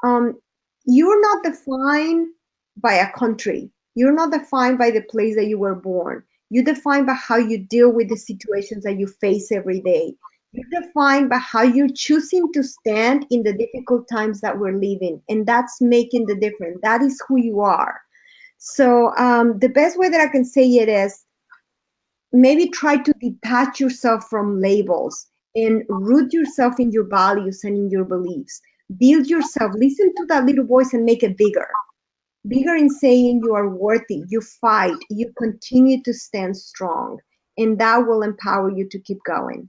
Um, you're not defined by a country. You're not defined by the place that you were born. You're defined by how you deal with the situations that you face every day. You're defined by how you're choosing to stand in the difficult times that we're living, and that's making the difference. That is who you are. So the best way that I can say it is maybe try to detach yourself from labels and root yourself in your values and in your beliefs. Build yourself, listen to that little voice and make it bigger. Bigger in saying you are worthy, you fight, you continue to stand strong, and that will empower you to keep going.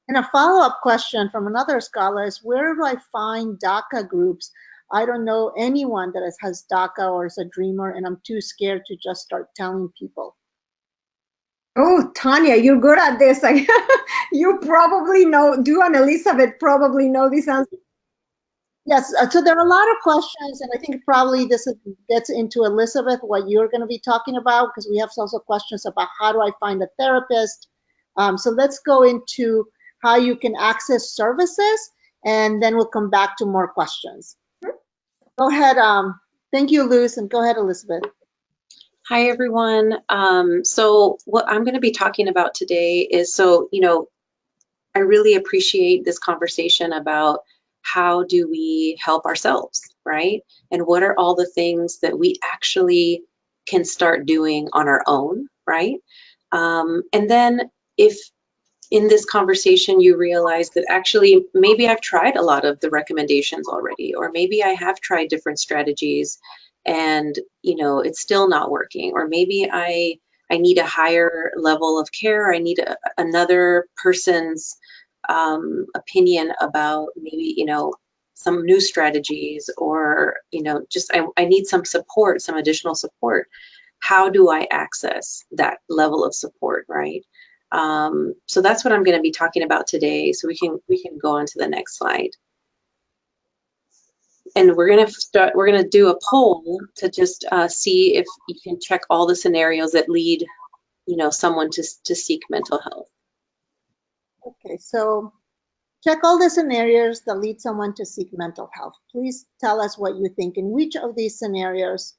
And a follow-up question from another scholar is, where do I find DACA groups? I don't know anyone that has DACA or is a dreamer, and I'm too scared to just start telling people. Oh, Tanya, you're good at this. You probably know, you and Elizabeth probably know this answer. Yes, so there are a lot of questions, and I think probably gets into Elizabeth, what you're going to be talking about, because we have also questions about how do I find a therapist. So let's go into how you can access services, and then we'll come back to more questions. Go ahead. Thank you, Luz, and go ahead, Elizabeth. Hi, everyone. So what I'm going to be talking about today is, I really appreciate this conversation about how do we help ourselves, right? And what are all the things that we actually can start doing on our own, right? And then if in this conversation you realize that actually maybe I've tried a lot of the recommendations already, or maybe I have tried different strategies and it's still not working, or maybe I need a higher level of care, I need another person's opinion about maybe some new strategies, or just I need some support, some additional support. How do I access that level of support, right? So that's what I'm going to be talking about today. So we can go on to the next slide. And we're going to do a poll to just see if you can check all the scenarios that lead someone to seek mental health. Okay, so check all the scenarios that lead someone to seek mental health. Please tell us what you think. In which of these scenarios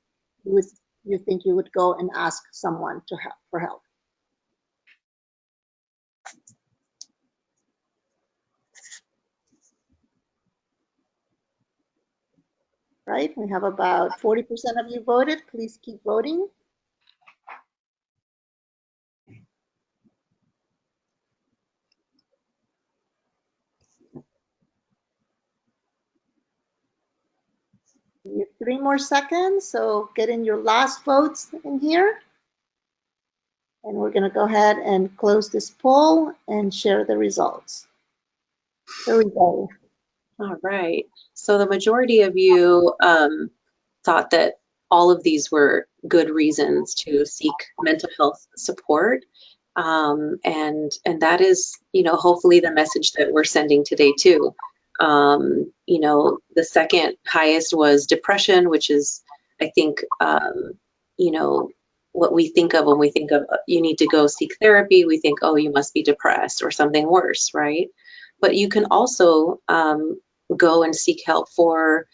you think you would go and ask someone for help? Right, we have about 40% of you voted. Please keep voting. You have 3 more seconds, so get in your last votes in here. And we're going to go ahead and close this poll and share the results. Here we go. All right. So the majority of you thought that all of these were good reasons to seek mental health support. And that is, hopefully the message that we're sending today too. The second highest was depression, which is, I think, what we think of when we think of you need to go seek therapy. We think, oh, you must be depressed or something worse, right? But you can also go and seek help for,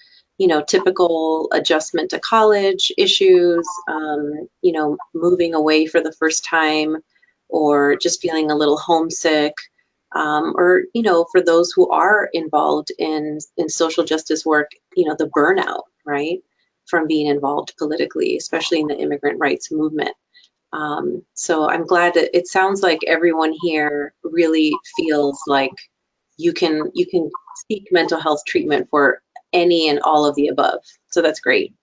typical adjustment to college issues, moving away for the first time, or just feeling a little homesick, or, for those who are involved in social justice work, the burnout, right, from being involved politically, especially in the immigrant rights movement. So I'm glad that it sounds like everyone here really feels like you can seek mental health treatment for any and all of the above. So that's great.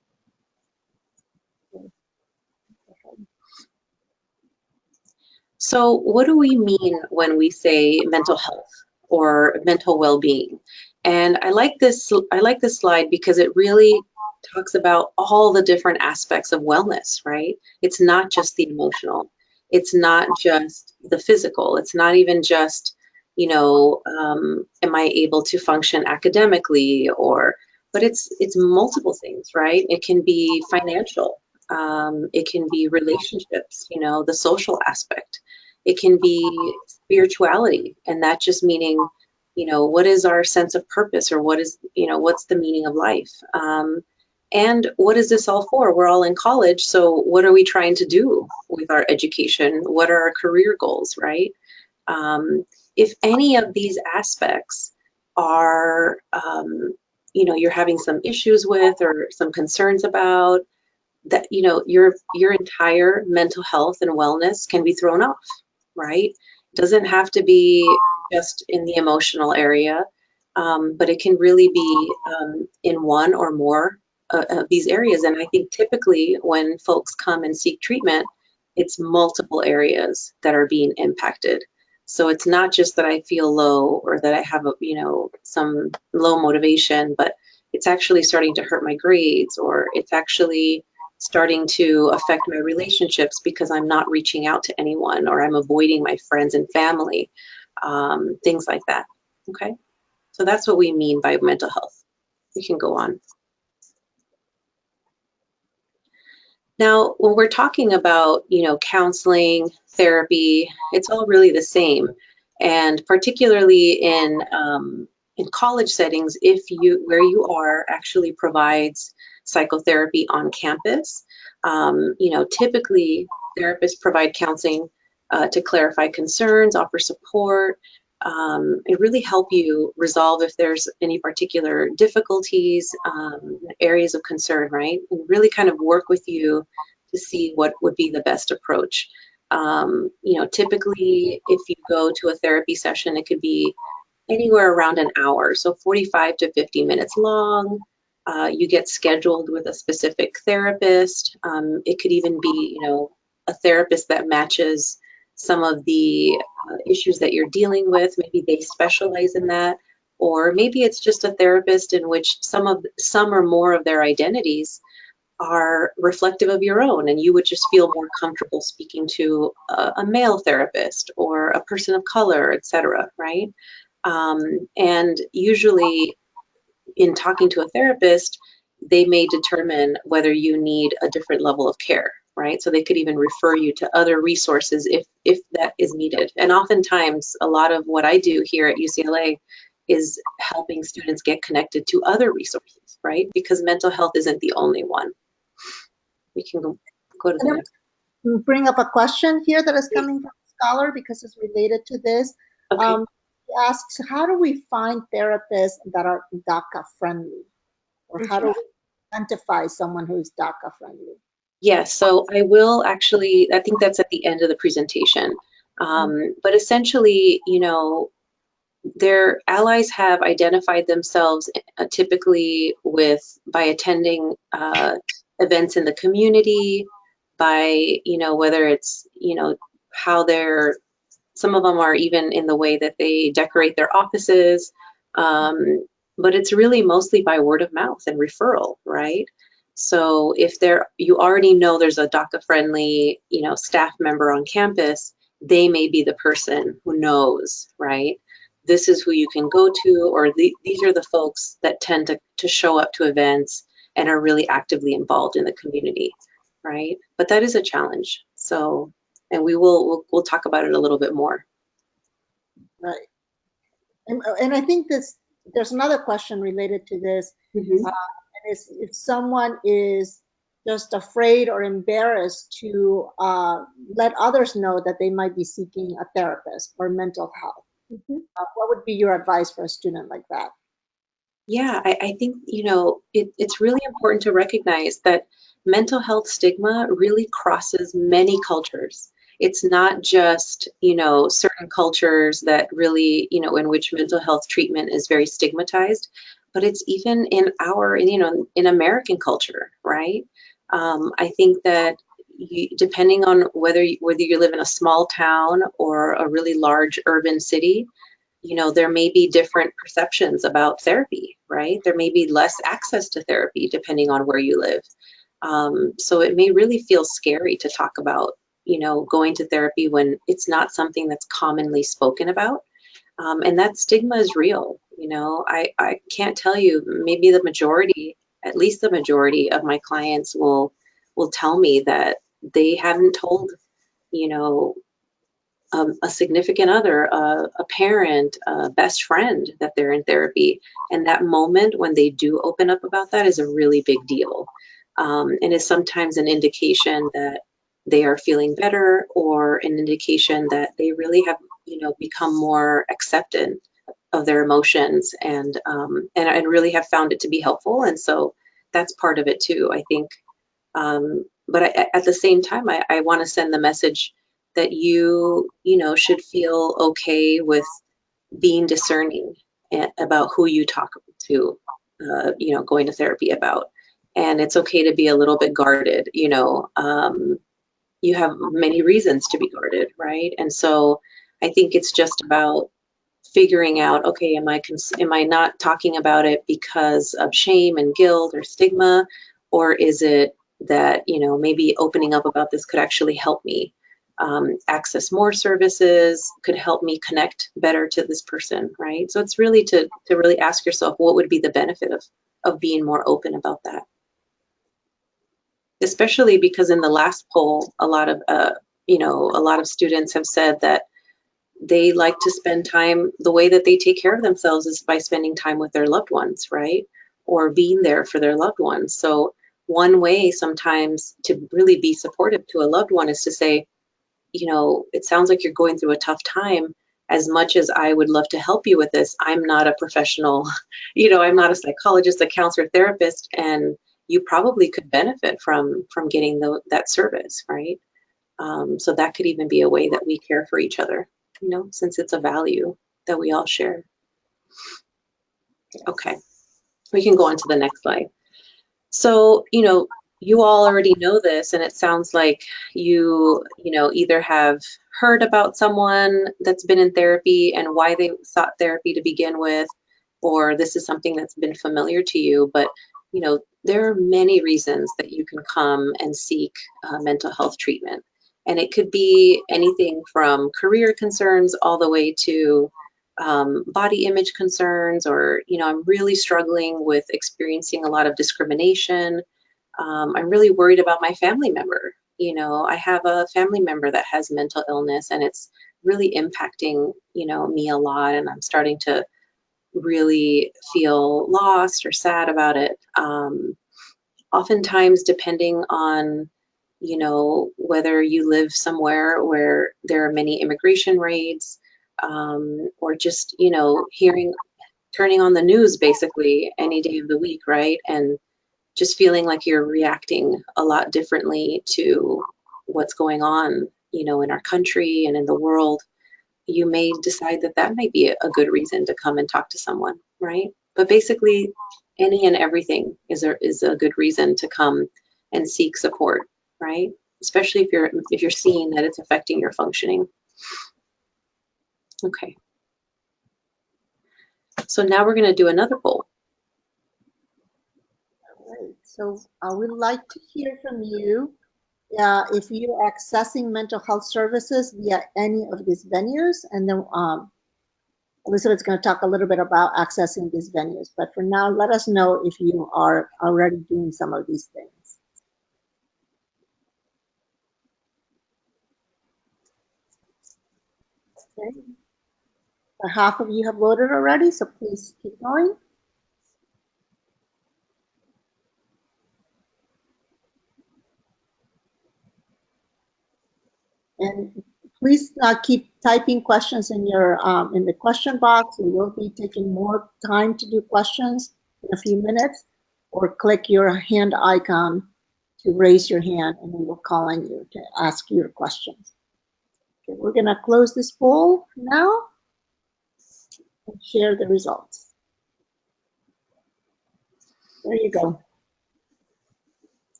So what do we mean when we say mental health or mental well-being? And I like this slide because it really talks about all the different aspects of wellness, right? It's not just the emotional. It's not just the physical. It's not even just, am I able to function academically, but it's multiple things, right? It can be financial. It can be relationships, the social aspect. It can be spirituality, and that just meaning, what is our sense of purpose, or what is, what's the meaning of life? And what is this all for? We're all in college, so what are we trying to do with our education? What are our career goals, right? If any of these aspects are, you're having some issues with or some concerns about, that your entire mental health and wellness can be thrown off, right? It doesn't have to be just in the emotional area, but it can really be in one or more of these areas. And I think typically when folks come and seek treatment, it's multiple areas that are being impacted. So it's not just that I feel low or that I have some low motivation, but it's actually starting to hurt my grades, or it's actually starting to affect my relationships because I'm not reaching out to anyone, or I'm avoiding my friends and family, things like that. Okay, so that's what we mean by mental health. We can go on. Now, when we're talking about, counseling, therapy, it's all really the same. And particularly in college settings, where you are actually provides psychotherapy on campus, typically therapists provide counseling to clarify concerns, offer support, and really help you resolve if there's any particular difficulties, areas of concern, right? And really kind of work with you to see what would be the best approach. Typically, if you go to a therapy session, it could be anywhere around an hour, so 45 to 50 minutes long. You get scheduled with a specific therapist. It could even be, a therapist that matches some of the issues that you're dealing with. Maybe they specialize in that, or maybe it's just a therapist in which some or more of their identities are reflective of your own, and you would just feel more comfortable speaking to a male therapist or a person of color, etc., right? And usually in talking to a therapist, they may determine whether you need a different level of care, right? So they could even refer you to other resources if that is needed. And oftentimes, a lot of what I do here at UCLA is helping students get connected to other resources, right? Because mental health isn't the only one. We can go to the next. Bring up a question here that is coming from a scholar because it's related to this. Okay. He asks, how do we find therapists that are DACA friendly? Or how do we identify someone who is DACA friendly? Yes, so I will actually, I think that's at the end of the presentation. But essentially, their allies have identified themselves typically by attending events in the community, by, whether it's, how some of them are even in the way that they decorate their offices. But it's really mostly by word of mouth and referral, right? So if you already know there's a DACA-friendly, staff member on campus, they may be the person who knows, right? This is who you can go to, or these are the folks that tend to show up to events and are really actively involved in the community, right? But that is a challenge. So, and we'll talk about it a little bit more. Right. And I think there's another question related to this. Mm-hmm. And is if someone is just afraid or embarrassed to let others know that they might be seeking a therapist for mental health. Mhm. What would be your advice for a student like that? Yeah, I think, it's really important to recognize that mental health stigma really crosses many cultures. It's not just, certain cultures that really, in which mental health treatment is very stigmatized, but it's even in in American culture, right? I think that depending on whether you live in a small town or a really large urban city, there may be different perceptions about therapy, right? There may be less access to therapy depending on where you live. So it may really feel scary to talk about, going to therapy when it's not something that's commonly spoken about. And that stigma is real. I can't tell you, maybe at least the majority of my clients will tell me that they haven't told, you know, a significant other, a parent, a best friend that they're in therapy. And that moment when they do open up about that is a really big deal. And is sometimes an indication that they are feeling better, or an indication that they really have, become more accepted of their emotions, and really have found it to be helpful. And so that's part of it too, I think. But at the same time, I want to send the message that should feel okay with being discerning about who you talk to, going to therapy about. And it's okay to be a little bit guarded. You have many reasons to be guarded, right? And so I think it's just about figuring out, okay, am I not talking about it because of shame and guilt or stigma, or is it that, maybe opening up about this could actually help me access more services, could help me connect better to this person, right? So it's really to really ask yourself, what would be the benefit of being more open about that? Especially because in the last poll, a lot of students have said that they like to spend time, the way that they take care of themselves is by spending time with their loved ones, right? Or being there for their loved ones. So one way sometimes to really be supportive to a loved one is to say, it sounds like you're going through a tough time. As much as I would love to help you with this, I'm not a professional, I'm not a psychologist, a counselor, therapist, and you probably could benefit from getting that service, right? So that could even be a way that we care for each other, since it's a value that we all share. Okay, we can go on to the next slide. So, you all already know this, and it sounds like you either have heard about someone that's been in therapy and why they sought therapy to begin with, or this is something that's been familiar to you. But, there are many reasons that you can come and seek mental health treatment. And it could be anything from career concerns all the way to body image concerns, or, I'm really struggling with experiencing a lot of discrimination. I'm really worried about my family member. I have a family member that has mental illness, and it's really impacting, me a lot, and I'm starting to really feel lost or sad about it. Oftentimes, depending on, whether you live somewhere where there are many immigration raids, or just, turning on the news basically any day of the week, right? And just feeling like you're reacting a lot differently to what's going on, in our country and in the world. you may decide that that might be a good reason to come and talk to someone, right? But basically, any and everything is a good reason to come and seek support, right? Especially if you're seeing that it's affecting your functioning. Okay. So now we're going to do another poll. All right. So I would like to hear from you if you're accessing mental health services via any of these venues, and then Elizabeth's going to talk a little bit about accessing these venues. But for now, let us know if you are already doing some of these things. Okay. Half of you have voted already, so please keep going. And please keep typing questions in your in the question box. We will be taking more time to do questions in a few minutes, or click your hand icon to raise your hand, and we will call on you to ask your questions. Okay, we're going to close this poll now and share the results. There you go.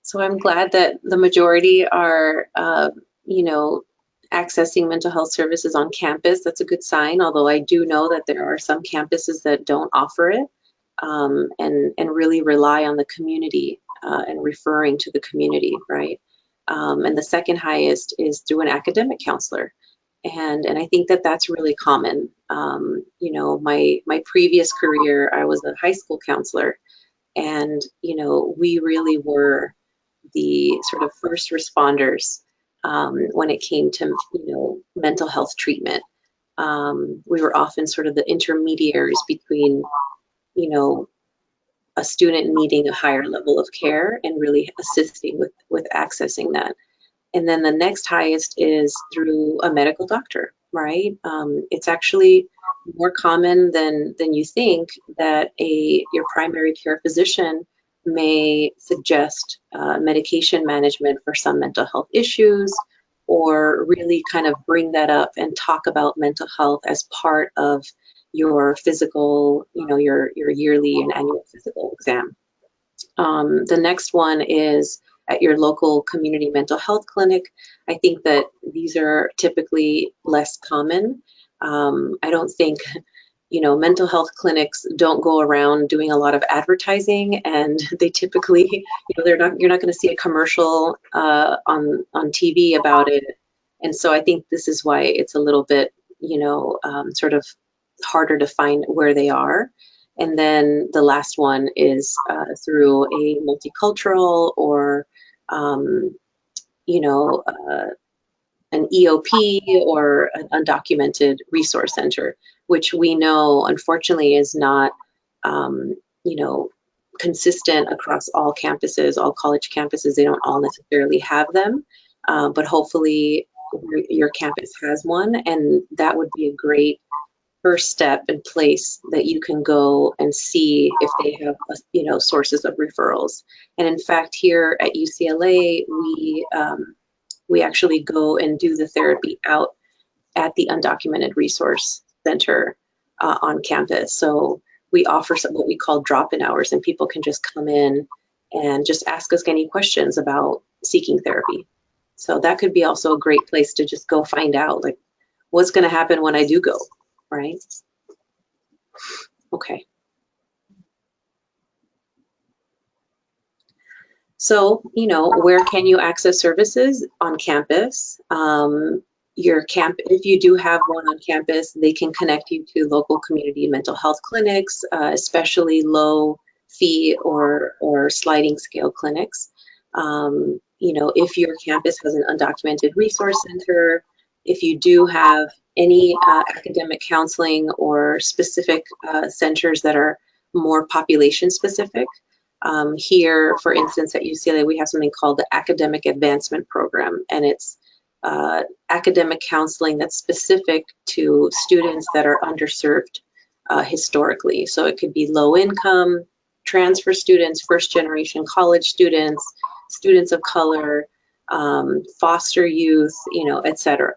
So I'm glad that the majority are, you know, accessing mental health services on campus. That's a good sign, although I do know that there are some campuses that don't offer it and really rely on the community and referring to the community, right? And the second highest is through an academic counselor. And I think that that's really common. You know, my previous career, I was a high school counselor, and, you know, we really were the sort of first responders when it came to, you know, mental health treatment. We were often sort of the intermediaries between, you know, a student needing a higher level of care and really assisting with accessing that. And then the next highest is through a medical doctor, right? It's actually more common than you think that your primary care physician may suggest medication management for some mental health issues, or really kind of bring that up and talk about mental health as part of your physical, you know, your yearly and annual physical exam. The next one is at your local community mental health clinic. I think that these are typically less common. I don't think, you know, mental health clinics don't go around doing a lot of advertising, and they typically, you know, you're not going to see a commercial on TV about it. And so I think this is why it's a little bit, you know, sort of harder to find where they are. And then the last one is through a multicultural or, you know, an EOP or an undocumented resource center, which we know, unfortunately, is not, you know, consistent across all campuses, all college campuses. They don't all necessarily have them, but hopefully your campus has one, and that would be a great first step in place that you can go and see if they have, you know, sources of referrals. And in fact, here at UCLA, we actually go and do the therapy out at the undocumented resource center on campus. So we offer what we call drop-in hours, and people can just come in and just ask us any questions about seeking therapy. So that could be also a great place to just go find out, like, what's going to happen when I do go, right? Okay. So, you know, where can you access services on campus? If you do have one on campus, they can connect you to local community mental health clinics, especially low fee or sliding scale clinics. You know, if your campus has an undocumented resource center, if you do have any academic counseling or specific centers that are more population specific. Here, for instance, at UCLA, we have something called the Academic Advancement Program, and it's academic counseling that's specific to students that are underserved historically. So it could be low income, transfer students, first generation college students, students of color, foster youth, you know, et cetera.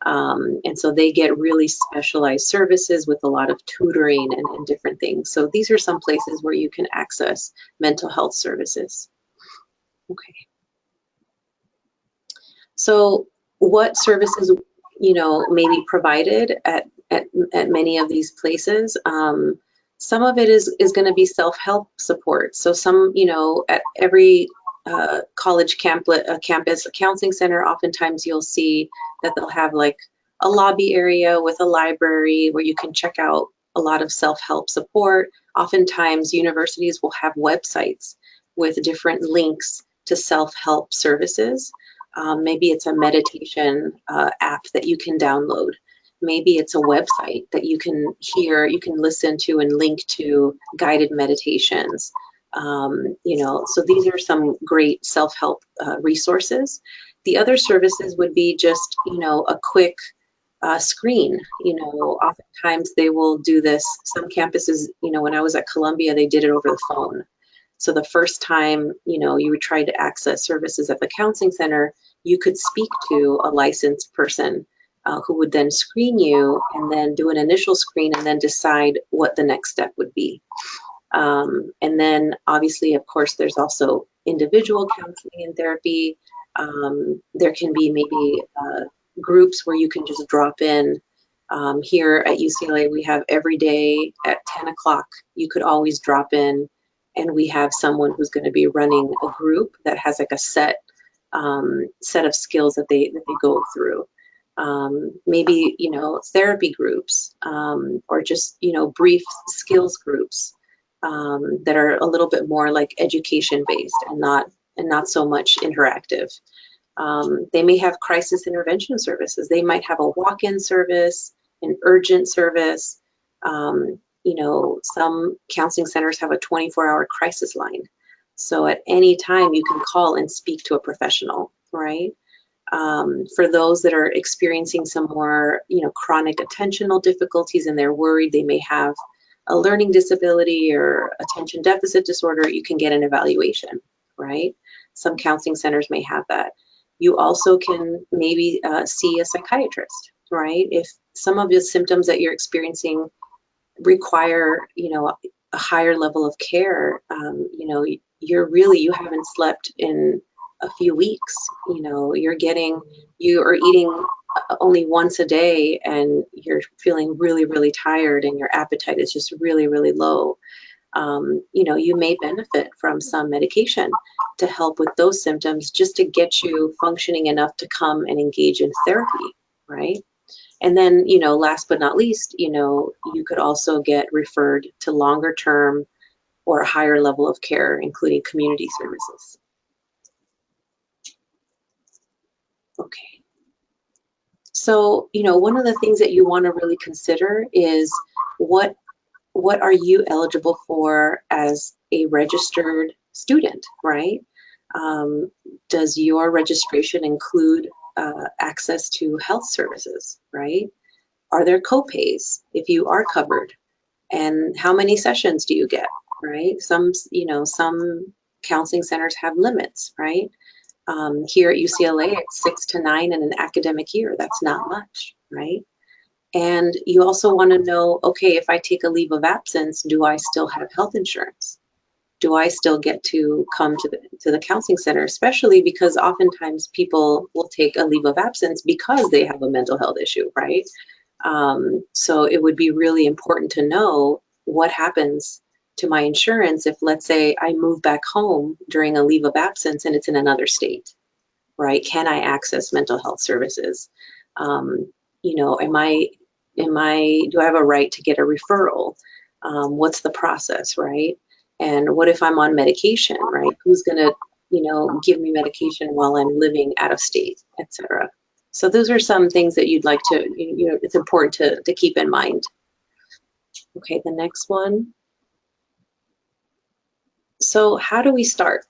And so they get really specialized services with a lot of tutoring and different things. So these are some places where you can access mental health services. Okay. So what services, may be provided at many of these places? Some of it is going to be self-help support. So some, at every college campus, a counseling center, oftentimes you'll see that they'll have like a lobby area with a library where you can check out a lot of self-help support. Oftentimes universities will have websites with different links to self-help services. Maybe it's a meditation app that you can download. Maybe it's a website that you can listen to and link to guided meditations. So these are some great self-help resources. The other services would be just, a quick screen. Oftentimes they will do this. Some campuses, when I was at Columbia, they did it over the phone. So the first time, you would try to access services at the counseling center, you could speak to a licensed person who would then screen you and then do an initial screen and then decide what the next step would be. And then obviously, of course, there's also individual counseling and therapy. There can be maybe groups where you can just drop in. Here at UCLA, we have every day at 10 o'clock, you could always drop in, and we have someone who's going to be running a group that has like a set of skills that they go through. Maybe, therapy groups or just, brief skills groups that are a little bit more like education based and not so much interactive. They may have crisis intervention services. They might have a walk-in service, an urgent service. Some counseling centers have a 24-hour crisis line. So at any time you can call and speak to a professional, right? For those that are experiencing some more, chronic attentional difficulties and they're worried they may have a learning disability or attention deficit disorder, you can get an evaluation, right? Some counseling centers may have that. You also can maybe see a psychiatrist, right? If some of the symptoms that you're experiencing require, a higher level of care, you haven't slept in a few weeks, you are eating only once a day and you're feeling really, really tired and your appetite is just really, really low. You may benefit from some medication to help with those symptoms just to get you functioning enough to come and engage in therapy, right? And then, last but not least, you could also get referred to longer term or a higher level of care, including community services. Okay. So, one of the things that you want to really consider is what are you eligible for as a registered student, right? Does your registration include access to health services, right? Are there copays if you are covered? And how many sessions do you get, right? Some counseling centers have limits, right? Here at UCLA, it's 6 to 9 in an academic year. That's not much, right? And you also want to know, okay, if I take a leave of absence, do I still have health insurance? Do I still get to come to the counseling center? Especially because oftentimes people will take a leave of absence because they have a mental health issue, right? So it would be really important to know what happens to my insurance if, let's say, I move back home during a leave of absence and it's in another state, right? Can I access mental health services? Do I have a right to get a referral? What's the process, right? And what if I'm on medication, right? Who's gonna, give me medication while I'm living out of state, etc. So those are some things that you'd like to, it's important to keep in mind. Okay, the next one. So how do we start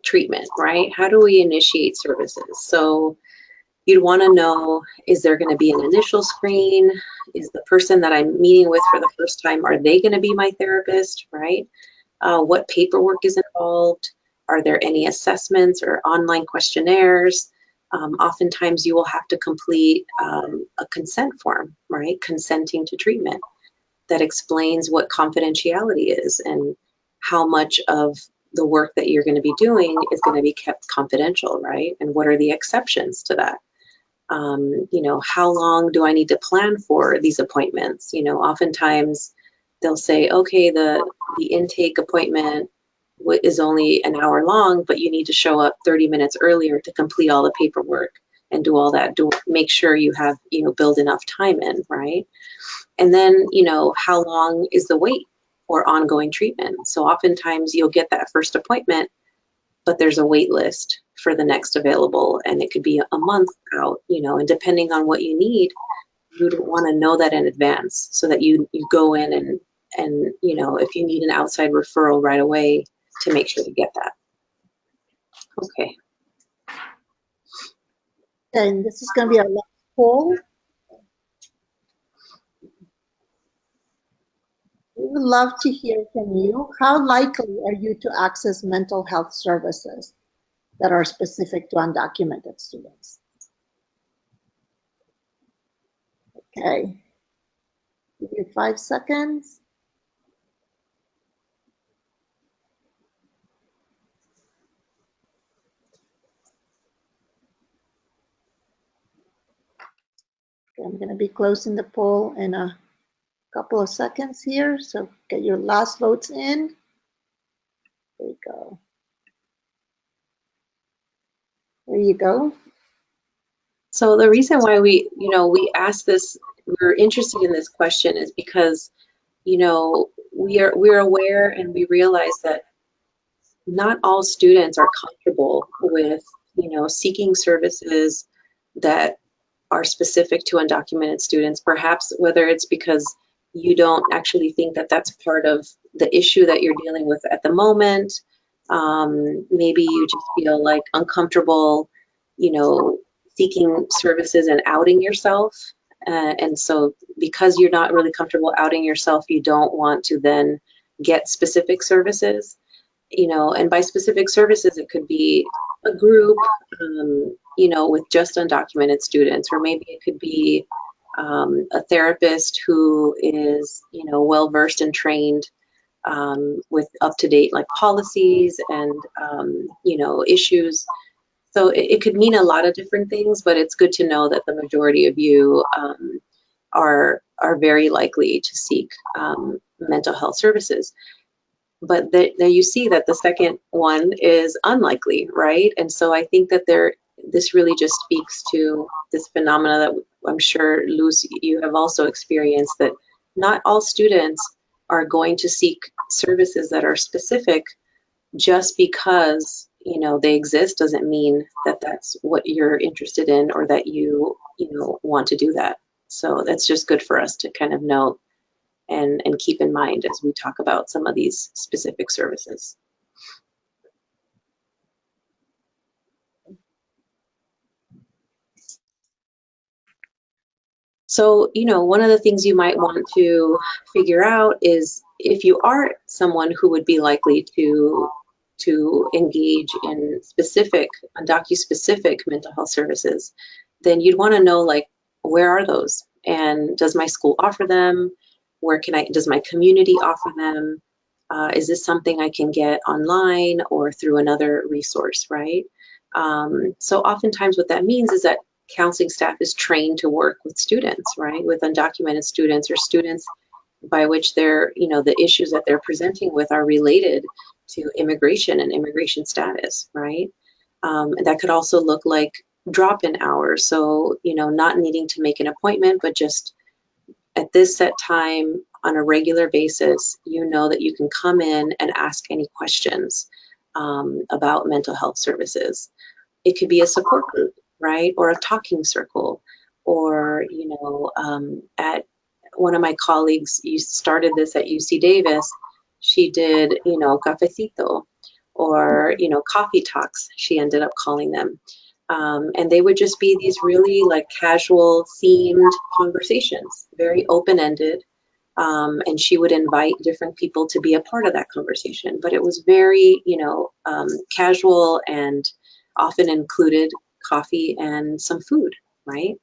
treatment, right? How do we initiate services? So you'd want to know, is there going to be an initial screen? Is the person that I'm meeting with for the first time, are they going to be my therapist, right? What paperwork is involved? Are there any assessments or online questionnaires? Oftentimes you will have to complete a consent form, right? Consenting to treatment that explains what confidentiality is and how much of the work that you're going to be doing is going to be kept confidential, right? And what are the exceptions to that? You know, how long do I need to plan for these appointments? You know, oftentimes they'll say, okay, the intake appointment is only an hour long, but you need to show up 30 minutes earlier to complete all the paperwork and do all that. Make sure you have, you know, build enough time in, right? And then, you know, how long is the wait for ongoing treatment? So oftentimes you'll get that first appointment, but there's a wait list for the next available, and it could be a month out, you know, and depending on what you need, you'd want to know that in advance so that you go in and, you know, if you need an outside referral right away, to make sure you get that. Okay. And this is going to be our last poll. We would love to hear from you. How likely are you to access mental health services that are specific to undocumented students? Okay. Give you 5 seconds. Okay, I'm going to be closing the poll in a couple of seconds here, so get your last votes in. There you go. There you go. So the reason why we asked this, we're interested in this question is because, you know, we're aware and we realize that not all students are comfortable with, you know, seeking services that are specific to undocumented students, perhaps whether it's because you don't actually think that that's part of the issue that you're dealing with at the moment. Maybe you just feel like uncomfortable, you know, seeking services and outing yourself. And so because you're not really comfortable outing yourself, you don't want to then get specific services, you know, and by specific services, it could be a group, you know, with just undocumented students, or maybe it could be a therapist who is, you know, well-versed and trained with up-to-date like policies and, you know, issues. So it could mean a lot of different things, but it's good to know that the majority of you are very likely to seek mental health services. But there you see that the second one is unlikely, right? And so I think that this really just speaks to this phenomena that I'm sure, Luz, you have also experienced, that not all students are going to seek services that are specific just because, you know, they exist doesn't mean that that's what you're interested in or that you know, want to do that. So that's just good for us to kind of note and keep in mind as we talk about some of these specific services. So, you know, one of the things you might want to figure out is if you are someone who would be likely to engage in specific, undocu-specific mental health services, then you'd want to know, like, where are those? And does my school offer them? Does my community offer them? Is this something I can get online or through another resource, right? So oftentimes what that means is that counseling staff is trained to work with students, right? With undocumented students or students by which they're, you know, the issues that they're presenting with are related to immigration and immigration status, right? That could also look like drop-in hours. So, you know, not needing to make an appointment, but just at this set time on a regular basis, you know that you can come in and ask any questions about mental health services. It could be a support group, right? Or a talking circle, or, you know, at one of my colleagues, you started this at UC Davis. She did, you know, cafecito, or, you know, coffee talks, she ended up calling them. And they would just be these really like casual themed conversations, very open-ended. And she would invite different people to be a part of that conversation. But it was very, you know, casual and often included coffee and some food, right?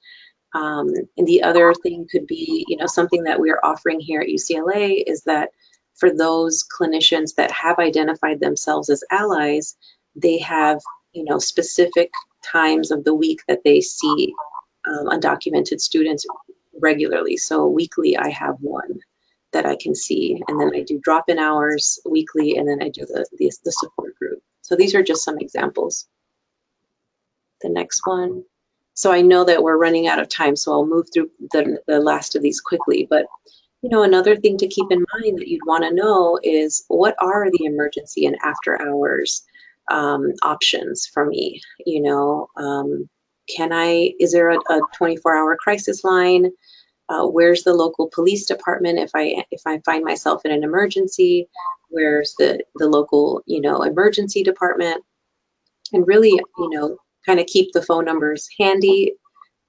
And the other thing could be, something that we're offering here at UCLA is that for those clinicians that have identified themselves as allies, they have, specific times of the week that they see undocumented students regularly. So weekly, I have one that I can see, and then I do drop-in hours weekly, and then I do the support group. So these are just some examples. The next one. So I know that we're running out of time, so I'll move through the last of these quickly. But another thing to keep in mind that you'd want to know is what are the emergency and after hours options for me? Is there a 24-hour crisis line? Where's the local police department if I find myself in an emergency? Where's the local emergency department? And really kind of keep the phone numbers handy.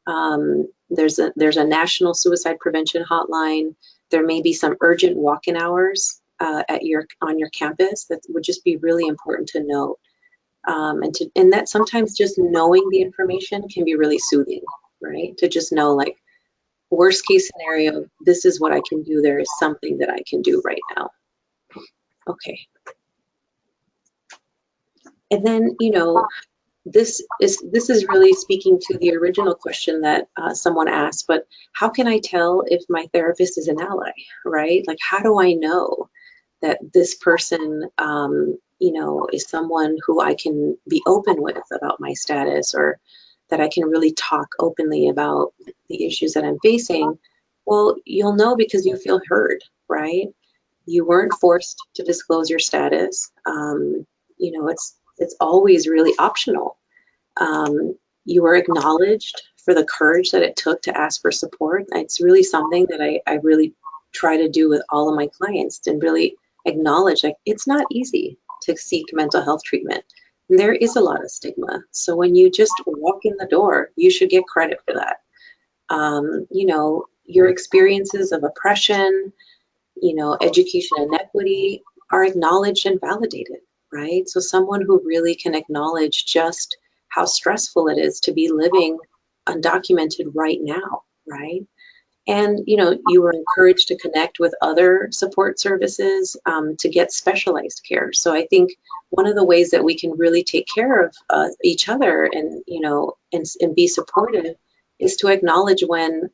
There's a national suicide prevention hotline. There may be some urgent walk-in hours on your campus that would just be really important to note. And that sometimes just knowing the information can be really soothing, right? To just know, like, worst case scenario, this is what I can do. There is something that I can do right now. Okay. And then, this is really speaking to the original question that someone asked, but how can I tell if my therapist is an ally, right? Like, how do I know that this person, is someone who I can be open with about my status, or that I can really talk openly about the issues that I'm facing? Well, you'll know because you feel heard, right? You weren't forced to disclose your status. It's always really optional. You were acknowledged for the courage that it took to ask for support. It's really something that I really try to do with all of my clients, and really acknowledge, like, it's not easy to seek mental health treatment. There is a lot of stigma. So when you just walk in the door, you should get credit for that. Your experiences of oppression, education inequity are acknowledged and validated, right? So someone who really can acknowledge just how stressful it is to be living undocumented right now, right? And, you were encouraged to connect with other support services to get specialized care. So I think one of the ways that we can really take care of each other and, and be supportive is to acknowledge when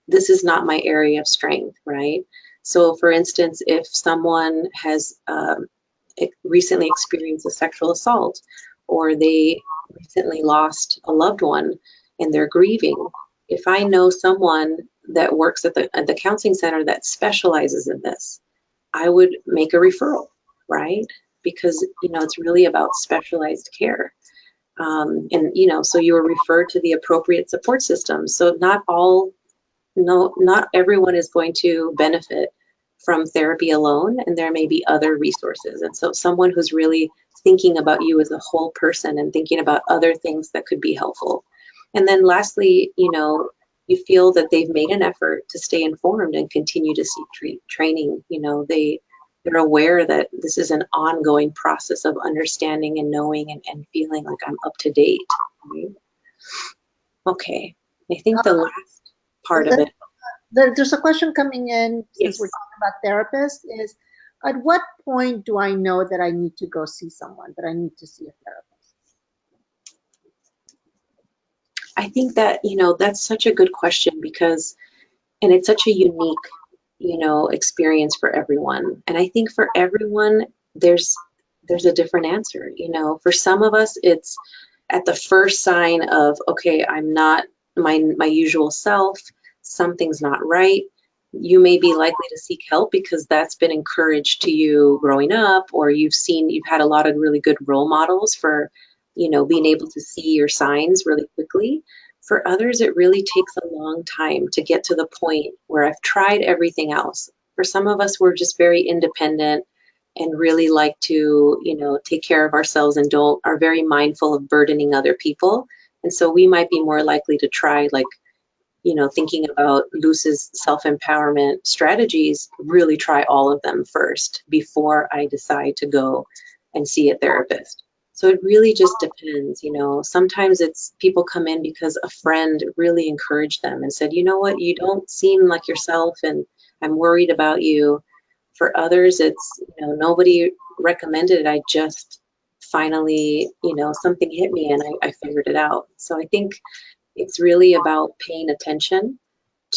this is not my area of strength, right? So for instance, if someone has recently experienced a sexual assault, or they recently lost a loved one and they're grieving, if I know someone that works at the counseling center that specializes in this, I would make a referral, right? Because, it's really about specialized care. So you were referred to the appropriate support system. So not everyone is going to benefit from therapy alone, and there may be other resources. And so someone who's really thinking about you as a whole person and thinking about other things that could be helpful. And then lastly, you feel that they've made an effort to stay informed and continue to seek training. They're aware that this is an ongoing process of understanding and knowing and feeling like I'm up to date. Right? Okay, I think the last part of it. There's a question coming in, since Yes. we're talking about therapists, is at what point do I know that I need to go see someone, that I need to see a therapist? I think that, that's such a good question, because, and it's such a unique, experience for everyone. And I think for everyone, there's a different answer. For some of us, it's at the first sign of, okay, I'm not my usual self, something's not right. You may be likely to seek help because that's been encouraged to you growing up, or you've had a lot of really good role models for, being able to see your signs really quickly. For others, it really takes a long time to get to the point where I've tried everything else. For some of us, we're just very independent and really like to, take care of ourselves and are very mindful of burdening other people. And so we might be more likely to try, like, thinking about Luz's self-empowerment strategies, really try all of them first before I decide to go and see a therapist. So it really just depends, you know. Sometimes it's people come in because a friend really encouraged them and said, you know what, you don't seem like yourself and I'm worried about you. For others, it's, you know, nobody recommended it. I just finally, you know, something hit me and I figured it out. So I think it's really about paying attention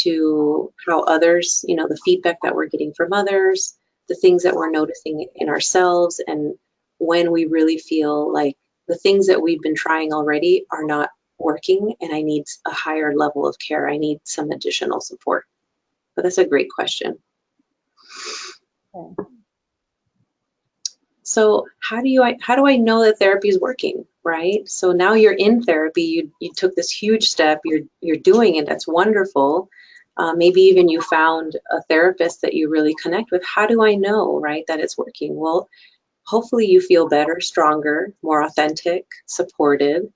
to how others, you know, the feedback that we're getting from others, the things that we're noticing in ourselves, and when we really feel like the things that we've been trying already are not working and I need a higher level of care, I need some additional support. But that's a great question. Okay. So how do I know that therapy is working, right? So now you're in therapy, you took this huge step, you're doing it, that's wonderful. Maybe even you found a therapist that you really connect with. How do I know, right, that it's working? Well, hopefully you feel better, stronger, more authentic, supported.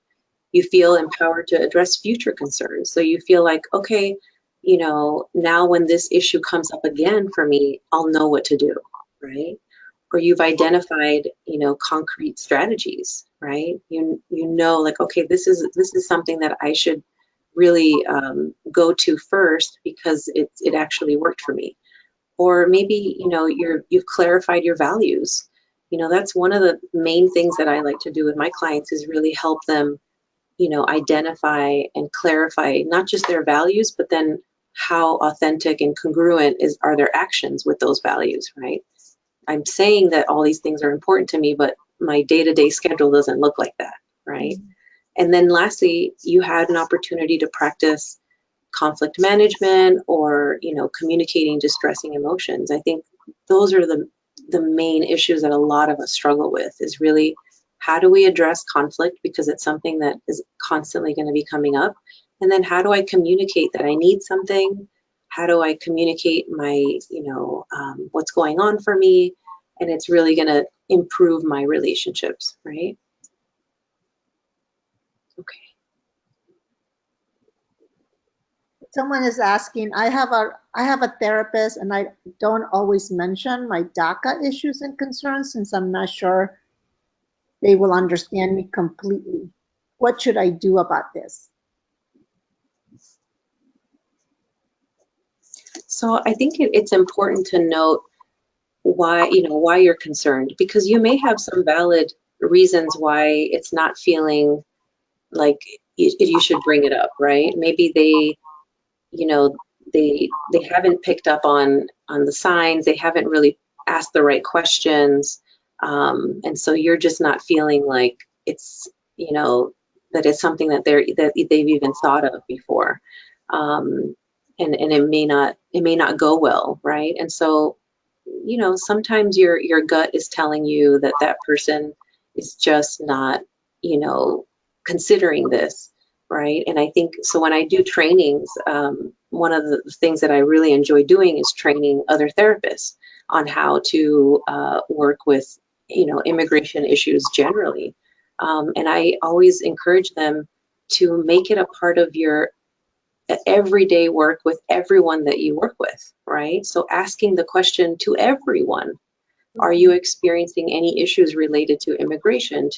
You feel empowered to address future concerns. So you feel like, okay, you know, now when this issue comes up again for me, I'll know what to do, right? Or you've identified, you know, concrete strategies, right? You know, like, okay, this is something that I should really go to first because it actually worked for me. Or maybe, you know, you've clarified your values. You know, that's one of the main things that I like to do with my clients is really help them, you know, identify and clarify not just their values, but then how authentic and congruent are their actions with those values, right? I'm saying that all these things are important to me, but my day-to-day schedule doesn't look like that, right? And then lastly, you had an opportunity to practice conflict management or, you know, communicating distressing emotions. I think those are the main issues that a lot of us struggle with is really how do we address conflict because it's something that is constantly going to be coming up. And then how do I communicate that I need something? How do I communicate my, you know, what's going on for me? And it's really going to improve my relationships, right? Okay. Someone is asking, I have a therapist and I don't always mention my DACA issues and concerns since I'm not sure they will understand me completely. What should I do about this? So I think it's important to note why, you know, why you're concerned, because you may have some valid reasons why it's not feeling like you should bring it up, right? Maybe they, you know, they haven't picked up on the signs, they haven't really asked the right questions, and so you're just not feeling like it's, you know, that it's something that they've even thought of before, and it may not go well, right? And so, you know, sometimes your gut is telling you that that person is just not, you know, considering this, right? And I think so when I do trainings, one of the things that I really enjoy doing is training other therapists on how to work with, you know, immigration issues generally. And I always encourage them to make it a part of your everyday work with everyone that you work with, right? So asking the question to everyone, are you experiencing any issues related to immigration?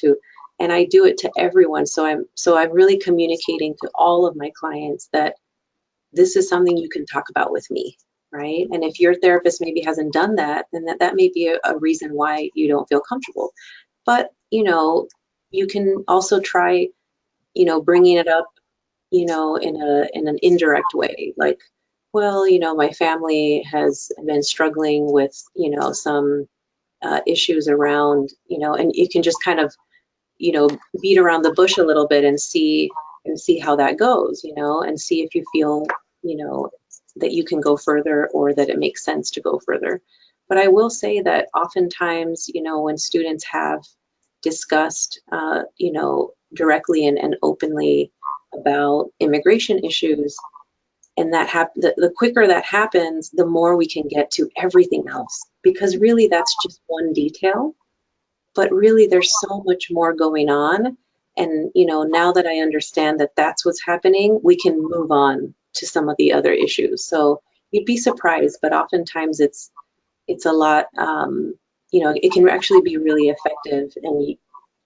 And I do it to everyone. So I'm really communicating to all of my clients that this is something you can talk about with me, right? And if your therapist maybe hasn't done that, then that may be a reason why you don't feel comfortable. But, you know, you can also try, you know, bringing it up, you know, in an indirect way, like, well, you know, my family has been struggling with, you know, some issues around, you know, and you can just kind of, you know, beat around the bush a little bit and see how that goes, you know, and see if you feel, you know, that you can go further or that it makes sense to go further. But I will say that oftentimes, you know, when students have discussed, you know, directly and openly about immigration issues, and the quicker that happens, the more we can get to everything else, because really that's just one detail, but really there's so much more going on. And, you know, now that I understand that that's what's happening, we can move on to some of the other issues. So you'd be surprised, but oftentimes it's a lot, you know, it can actually be really effective, and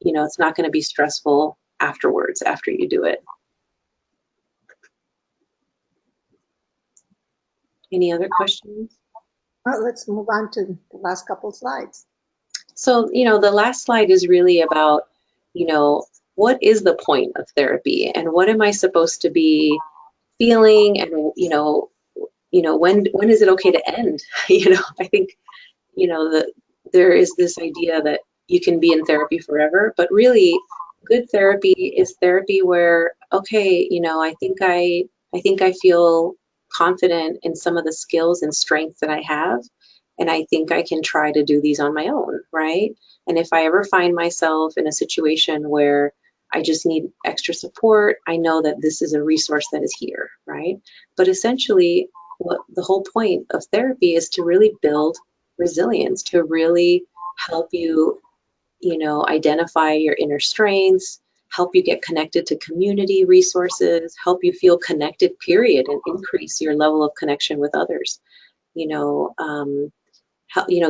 it's not going to be stressful afterwards, after you do it. Any other questions? Well, let's move on to the last couple slides. So, the last slide is really about, what is the point of therapy and what am I supposed to be feeling, and, when is it okay to end? I think, there is this idea that you can be in therapy forever, but really good therapy is therapy where, okay, I think I feel confident in some of the skills and strengths that I have, and I think I can try to do these on my own, right? And if I ever find myself in a situation where I just need extra support, I know that this is a resource that is here, right? But essentially, what the whole point of therapy is to really build resilience, to really help you, identify your inner strengths, help you get connected to community resources, help you feel connected, period, and increase your level of connection with others. You know,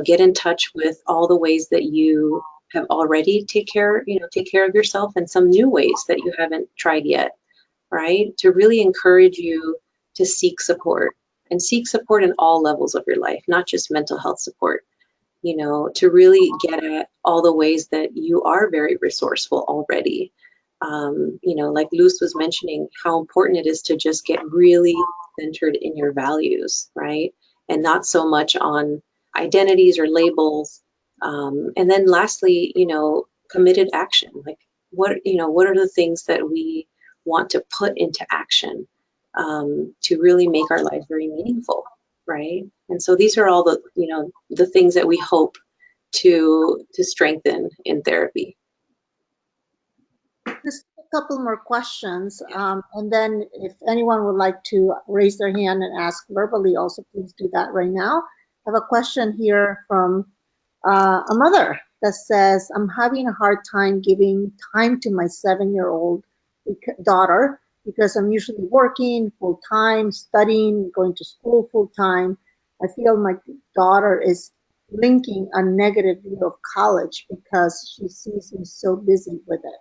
get in touch with all the ways that you have already take care of yourself, and some new ways that you haven't tried yet, right? To really encourage you to seek support, and seek support in all levels of your life, not just mental health support, to really get at all the ways that you are very resourceful already. Like Luz was mentioning, how important it is to just get really centered in your values, right? And not so much on identities or labels. And then lastly, committed action. Like what are the things that we want to put into action to really make our life very meaningful, right? And so these are all the things that we hope to strengthen in therapy. Just a couple more questions, and then if anyone would like to raise their hand and ask verbally, also please do that right now. I have a question here from a mother that says, I'm having a hard time giving time to my 7-year-old daughter because I'm usually working full time, studying, going to school full time. I feel my daughter is linking a negative view of college because she sees me so busy with it.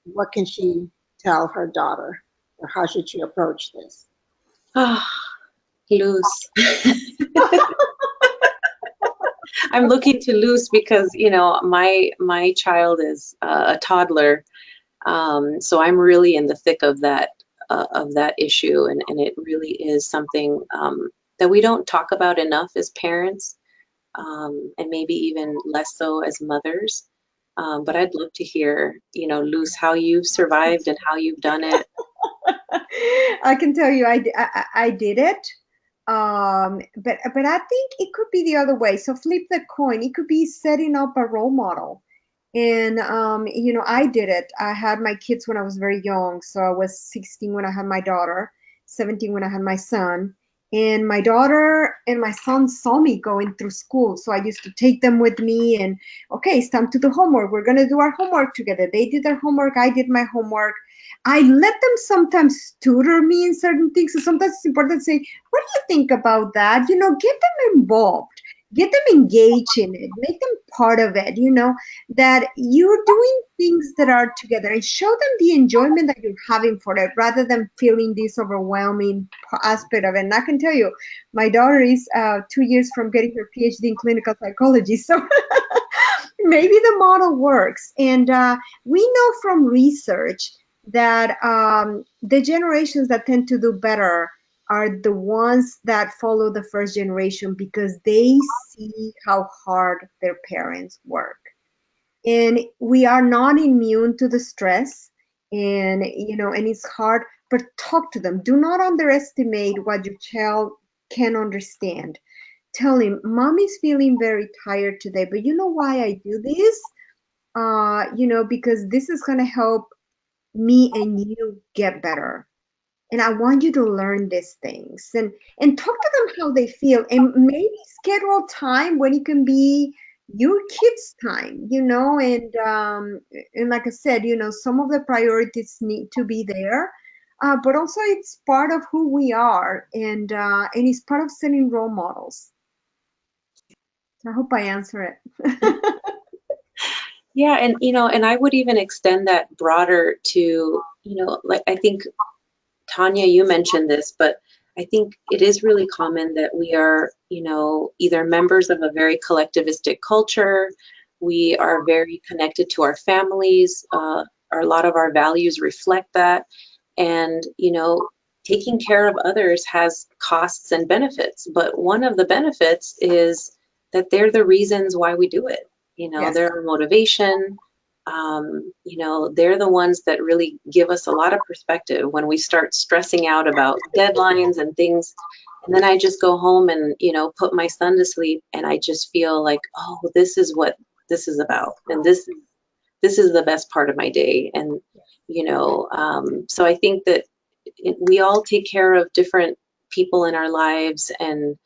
What can she tell her daughter, or how should she approach this? Ah, Luz. I'm looking to Luz because my child is a toddler, so I'm really in the thick of that issue, and it really is something that we don't talk about enough as parents, and maybe even less so as mothers. But I'd love to hear, Luz, how you've survived and how you've done it. I can tell you, I did it. But I think it could be the other way. So flip the coin. It could be setting up a role model. And I did it. I had my kids when I was very young. So I was 16 when I had my daughter, 17 when I had my son. And my daughter and my son saw me going through school. So I used to take them with me and, okay, it's time to do homework. We're going to do our homework together. They did their homework. I did my homework. I let them sometimes tutor me in certain things. So sometimes it's important to say, what do you think about that? Get them involved, get them engaged in it, make them part of it, that you're doing things that are together, and show them the enjoyment that you're having for it rather than feeling this overwhelming aspect of it. And I can tell you, my daughter is 2 years from getting her PhD in clinical psychology. So maybe the model works. And we know from research that the generations that tend to do better are the ones that follow the first generation because they see how hard their parents work. And we are not immune to the stress, and and it's hard, but talk to them. Do not underestimate what your child can understand. Tell him, mommy's feeling very tired today, but you know why I do this? Because this is going to help me and you get better. And I want you to learn these things, and talk to them how they feel, and maybe schedule time when it can be your kids' time, and like I said, some of the priorities need to be there, but also it's part of who we are, and it's part of setting role models. I hope I answer it. Yeah, and and I would even extend that broader to, like I think Tanya, you mentioned this, but I think it is really common that we are, either members of a very collectivistic culture. We are very connected to our families. A lot of our values reflect that. And, taking care of others has costs and benefits. But one of the benefits is that they're the reasons why we do it. Yes. They're our motivation. They're the ones that really give us a lot of perspective when we start stressing out about deadlines and things. And then I just go home and, put my son to sleep, and I just feel like, oh, this is what this is about. And this is the best part of my day. And, so I think that we all take care of different people in our lives, and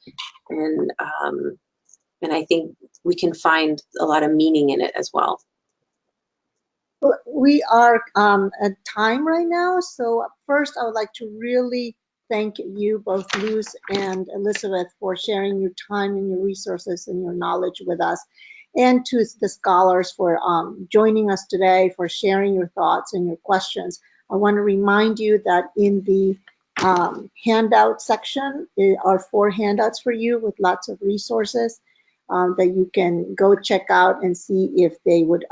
I think we can find a lot of meaning in it as well. We are at time right now, so first I would like to really thank you, both Luz and Elizabeth, for sharing your time and your resources and your knowledge with us, and to the scholars for joining us today, for sharing your thoughts and your questions. I want to remind you that in the handout section are 4 handouts for you with lots of resources that you can go check out and see if they would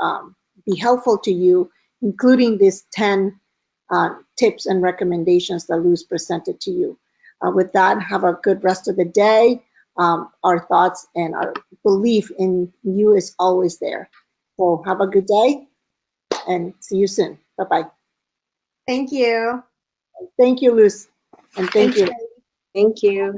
be helpful to you, including these 10 tips and recommendations that Luz presented to you. With that, have a good rest of the day. Our thoughts and our belief in you is always there. So have a good day and see you soon. Bye-bye. Thank you. Thank you, Luz, and thank Thanks, you. Patty. Thank you.